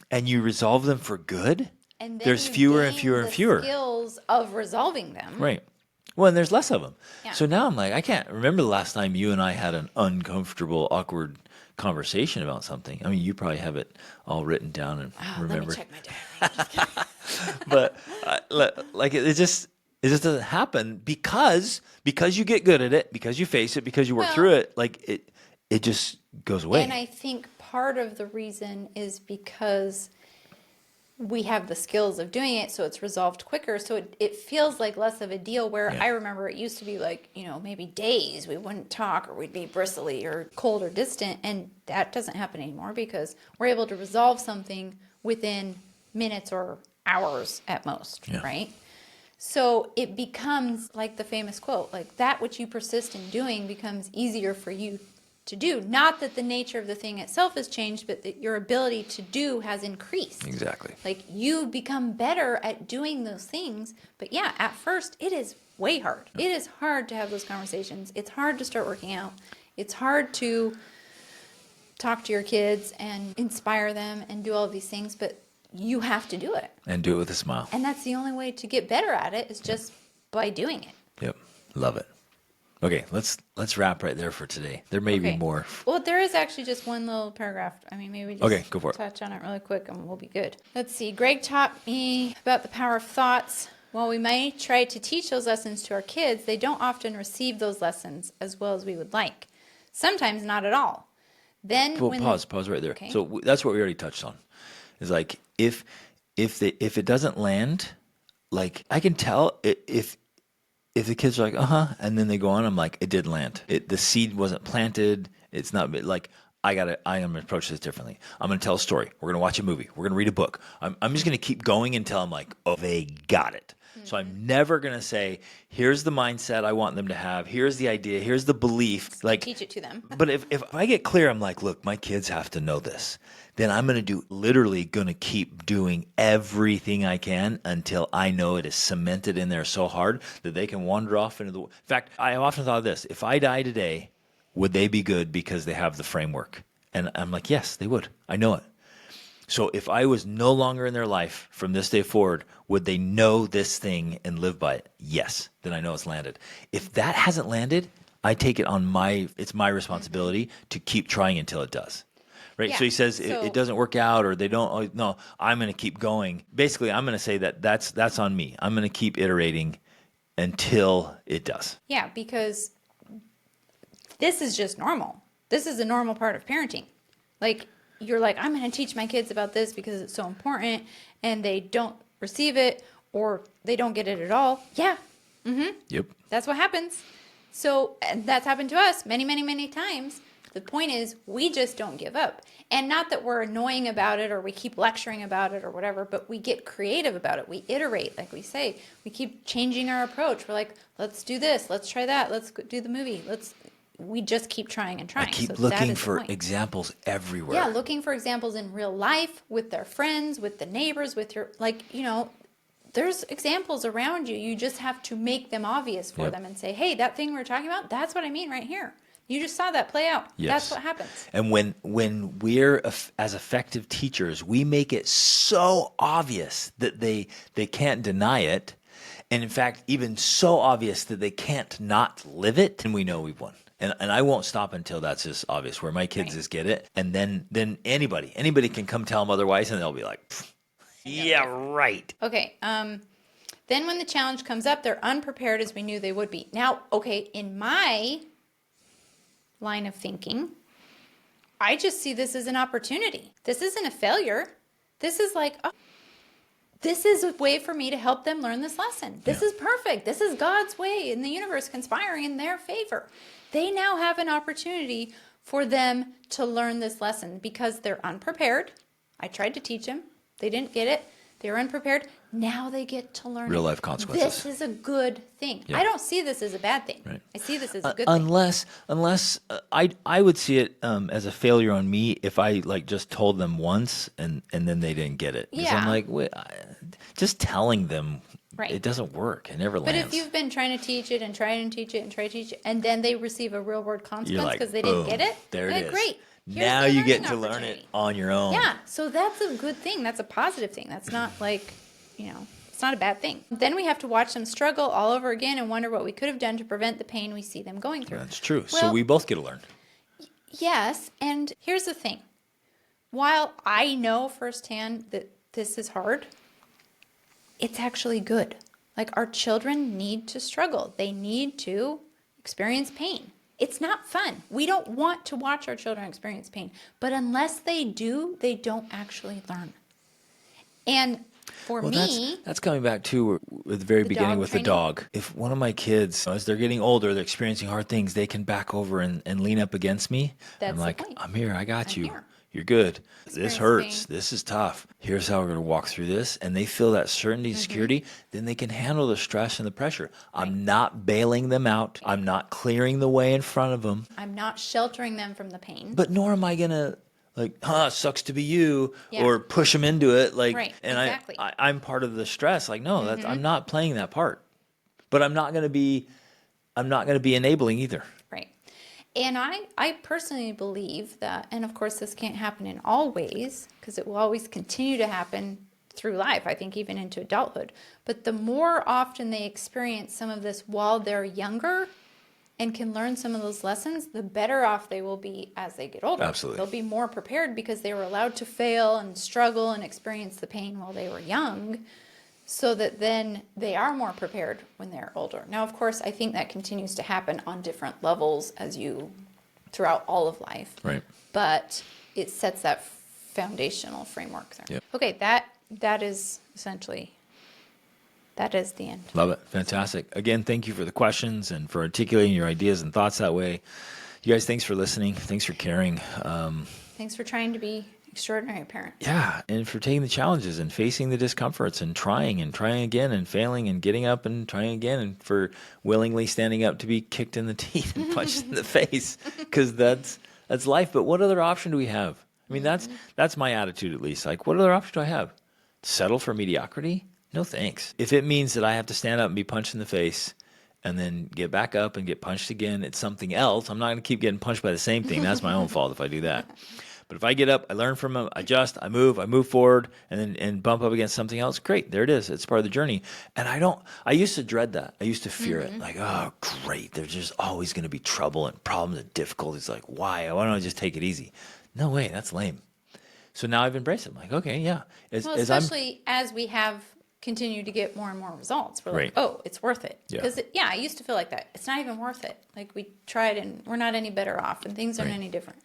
and you resolve them for good, and there's fewer and fewer and fewer skills of resolving them. Right. Well, and there's less of them. Yeah. So now I'm like, I can't remember the last time you and I had an uncomfortable, awkward conversation about something. I mean, you probably have it all written down and remember. Let me check my diary. But it just doesn't happen because you get good at it, because you face it, because you work through it. Like it just goes away. And I think part of the reason is because we have the skills of doing it, so it's resolved quicker. So it feels like less of a deal, where I remember it used to be like, maybe days we wouldn't talk, or we'd be bristly or cold or distant. And that doesn't happen anymore because we're able to resolve something within minutes or hours at most, right? So it becomes like the famous quote, like that which you persist in doing becomes easier for you to do. Not that the nature of the thing itself has changed, but that your ability to do has increased. Exactly. Like you become better at doing those things. But yeah, at first it is way hard. It is hard to have those conversations. It's hard to start working out. It's hard to talk to your kids and inspire them and do all of these things, but you have to do it. And do it with a smile. And that's the only way to get better at it, is just by doing it. Yep. Love it. Okay, let's wrap right there for today. There may be more. Well, there is actually just one little paragraph. I mean, maybe just go for it. touch on it really quick and we'll be good. Let's see. Greg taught me about the power of thoughts. While we may try to teach those lessons to our kids, they don't often receive those lessons as well as we would like. Sometimes not at all. Then Pause right there. Okay. So that's what we already touched on. Is like if it doesn't land, like I can tell if the kids are like, and then they go on, I'm like, it didn't land. The seed wasn't planted. It's not like, I am going to approach this differently. I'm going to tell a story. We're going to watch a movie. We're going to read a book. I'm just going to keep going until I'm like, oh, they got it. Mm-hmm. So I'm never going to say, here's the mindset I want them to have. Here's the idea. Here's the belief. Like, teach it to them. But if I get clear, I'm like, look, my kids have to know this. Then I'm going to keep doing everything I can until I know it is cemented in there so hard that they can wander off into the... In fact, I have often thought of this. If I die today, would they be good because they have the framework? And I'm like, yes, they would. I know it. So if I was no longer in their life from this day forward, would they know this thing and live by it? Yes. Then I know it's landed. If that hasn't landed, I take it on it's my responsibility to keep trying until it does. Right. Yeah. So he says it doesn't work out, or they don't. Oh, no, I'm going to keep going. Basically, I'm going to say that's on me. I'm going to keep iterating until it does. Yeah, because this is just normal. This is a normal part of parenting. Like, you're like, I'm going to teach my kids about this because it's so important, and they don't receive it, or they don't get it at all. Yeah. Mm-hmm. Yep. That's what happens. So, and that's happened to us many, many, many times. The point is, we just don't give up. And not that we're annoying about it or we keep lecturing about it or whatever, but we get creative about it. We iterate, like we say. We keep changing our approach. We're like, let's do this. Let's try that. Let's do the movie. We just keep trying and trying. I keep looking for examples everywhere. Yeah, looking for examples in real life, with their friends, with the neighbors, with your, there's examples around you. You just have to make them obvious for them and say, hey, that thing we're talking about, that's what I mean right here. You just saw that play out. Yes. That's what happens. And when we're as effective teachers, we make it so obvious that they can't deny it. And in fact, even so obvious that they can't not live it, and we know we've won. And I won't stop until that's just obvious, where my kids just get it. And then anybody can come tell them otherwise, and they'll be like, yeah, right. Okay. Then when the challenge comes up, they're unprepared as we knew they would be. Now, okay, in my line of thinking, I just see this as an opportunity. This isn't a failure. This is like, oh, this is a way for me to help them learn this lesson. This is perfect. This is God's way in the universe conspiring in their favor. They now have an opportunity for them to learn this lesson because they're unprepared. I tried to teach them. They didn't get it. They were unprepared. Now they get to learn real life consequences. This is a good thing. Yeah. I don't see this as a bad thing. Right. I see this as a good thing. Unless I would see it as a failure on me if I just told them once and then they didn't get it. Yeah. I'm like, just telling them, right. It doesn't work. It never lands. But if you've been trying to teach it and try to teach it, and then they receive a real world consequence because they didn't get it, there it is. Great. Now you get to learn it on your own. Yeah, so that's a good thing. That's a positive thing. That's not it's not a bad thing. Then we have to watch them struggle all over again and wonder what we could have done to prevent the pain we see them going through. That's true. Well, so we both get to learn. Yes, and here's the thing. While I know firsthand that this is hard, it's actually good. Like, our children need to struggle. They need to experience pain. It's not fun. We don't want to watch our children experience pain. But unless they do, they don't actually learn. And for me, that's coming back to at the very beginning with the dog. If one of my kids, as they're getting older, they're experiencing hard things, they can back over and lean up against me. I'm like, I'm here. I got you. Here. You're good. This hurts. Pain. This is tough. Here's how we're going to walk through this. And they feel that certainty and security. Then they can handle the stress and the pressure. I'm not bailing them out. I'm not clearing the way in front of them. I'm not sheltering them from the pain. But nor am I going to sucks to be you, or push them into it. And exactly. I'm part of the stress. No, I'm not playing that part. But I'm not going to be enabling either. Right. And I personally believe that, and of course this can't happen in all ways, because it will always continue to happen through life, I think even into adulthood. But the more often they experience some of this while they're younger and can learn some of those lessons, the better off they will be as they get older. Absolutely. They'll be more prepared because they were allowed to fail and struggle and experience the pain while they were young, so that then they are more prepared when they're older. Now, of course, I think that continues to happen on different levels throughout all of life. Right. But it sets that foundational framework there. Yep. Okay, that is essentially, that is the end. Love it. Fantastic. Again, thank you for the questions and for articulating your ideas and thoughts that way. You guys, thanks for listening. Thanks for caring. Thanks for trying to be extraordinary parents. Yeah, and for taking the challenges and facing the discomforts and trying again and failing and getting up and trying again, and for willingly standing up to be kicked in the teeth and punched in the face, because that's life. But what other option do we have? I mean, that's my attitude, at least. What other option do I have? Settle for mediocrity? No thanks. If it means that I have to stand up and be punched in the face and then get back up and get punched again, it's something else. I'm not going to keep getting punched by the same thing. That's my own fault if I do that. But if I get up, I learn from them, I adjust, I move forward, and bump up against something else, great, there it is. It's part of the journey. And I used to dread that. I used to fear it. Oh, great, there's just always going to be trouble and problems and difficulties. Why? Why don't I just take it easy? No way, that's lame. So now I've embraced it. I'm okay, yeah. Especially as we have continued to get more and more results. We're like, oh, it's worth it. Because, I used to feel like that. It's not even worth it. We tried and we're not any better off and things aren't any different.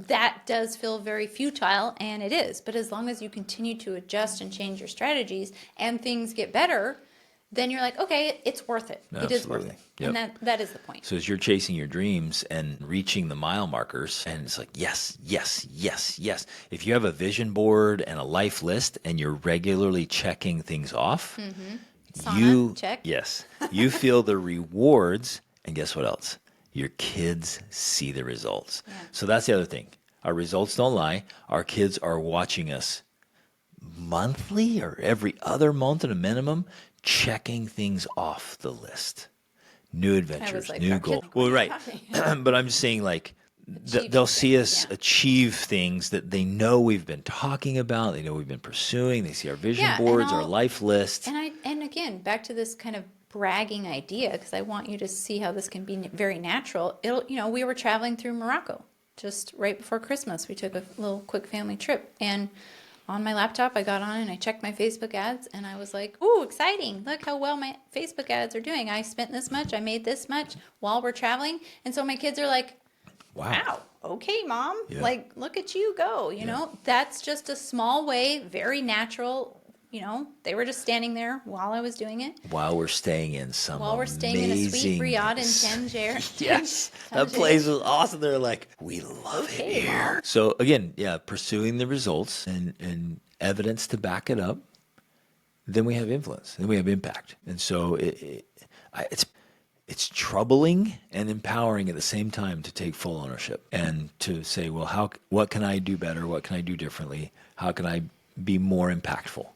That does feel very futile, and it is. But as long as you continue to adjust and change your strategies and things get better, then you're like, okay, it's worth it. Absolutely. It is worth it. Yep. And that is the point. So as you're chasing your dreams and reaching the mile markers, and it's yes, yes, yes, yes. If you have a vision board and a life list and you're regularly checking things off, Sauna, check. Yes, you feel the rewards, and guess what else? Your kids see the results. Yeah. So that's the other thing. Our results don't lie. Our kids are watching us monthly or every other month at a minimum, checking things off the list. New adventures, new goals. Well, right. But I'm just saying, they'll see us achieve things that they know we've been talking about, they know we've been pursuing, they see our vision boards, our life lists. And again, back to this kind of bragging idea, because I want you to see how this can be very natural. We were traveling through Morocco just right before Christmas. We took a little quick family trip, and on my laptop I got on and I checked my Facebook ads, and I was like, ooh, exciting, look how well my Facebook ads are doing. I spent this much, I made this much while we're traveling. And so my kids are like, wow, okay, Mom, look at you go. You know, that's just a small way, very natural. They were just standing there while I was doing it. While we're staying in a sweet riad in Tangier. Yes, that place was awesome. They're like, we love it here. Mom. So again, pursuing the results and evidence to back it up, then we have influence, then we have impact. And so it's troubling and empowering at the same time to take full ownership and to say, well, what can I do better? What can I do differently? How can I be more impactful?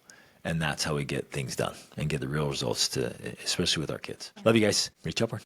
And that's how we get things done and get the real results, especially with our kids. Love you guys. Reach upward.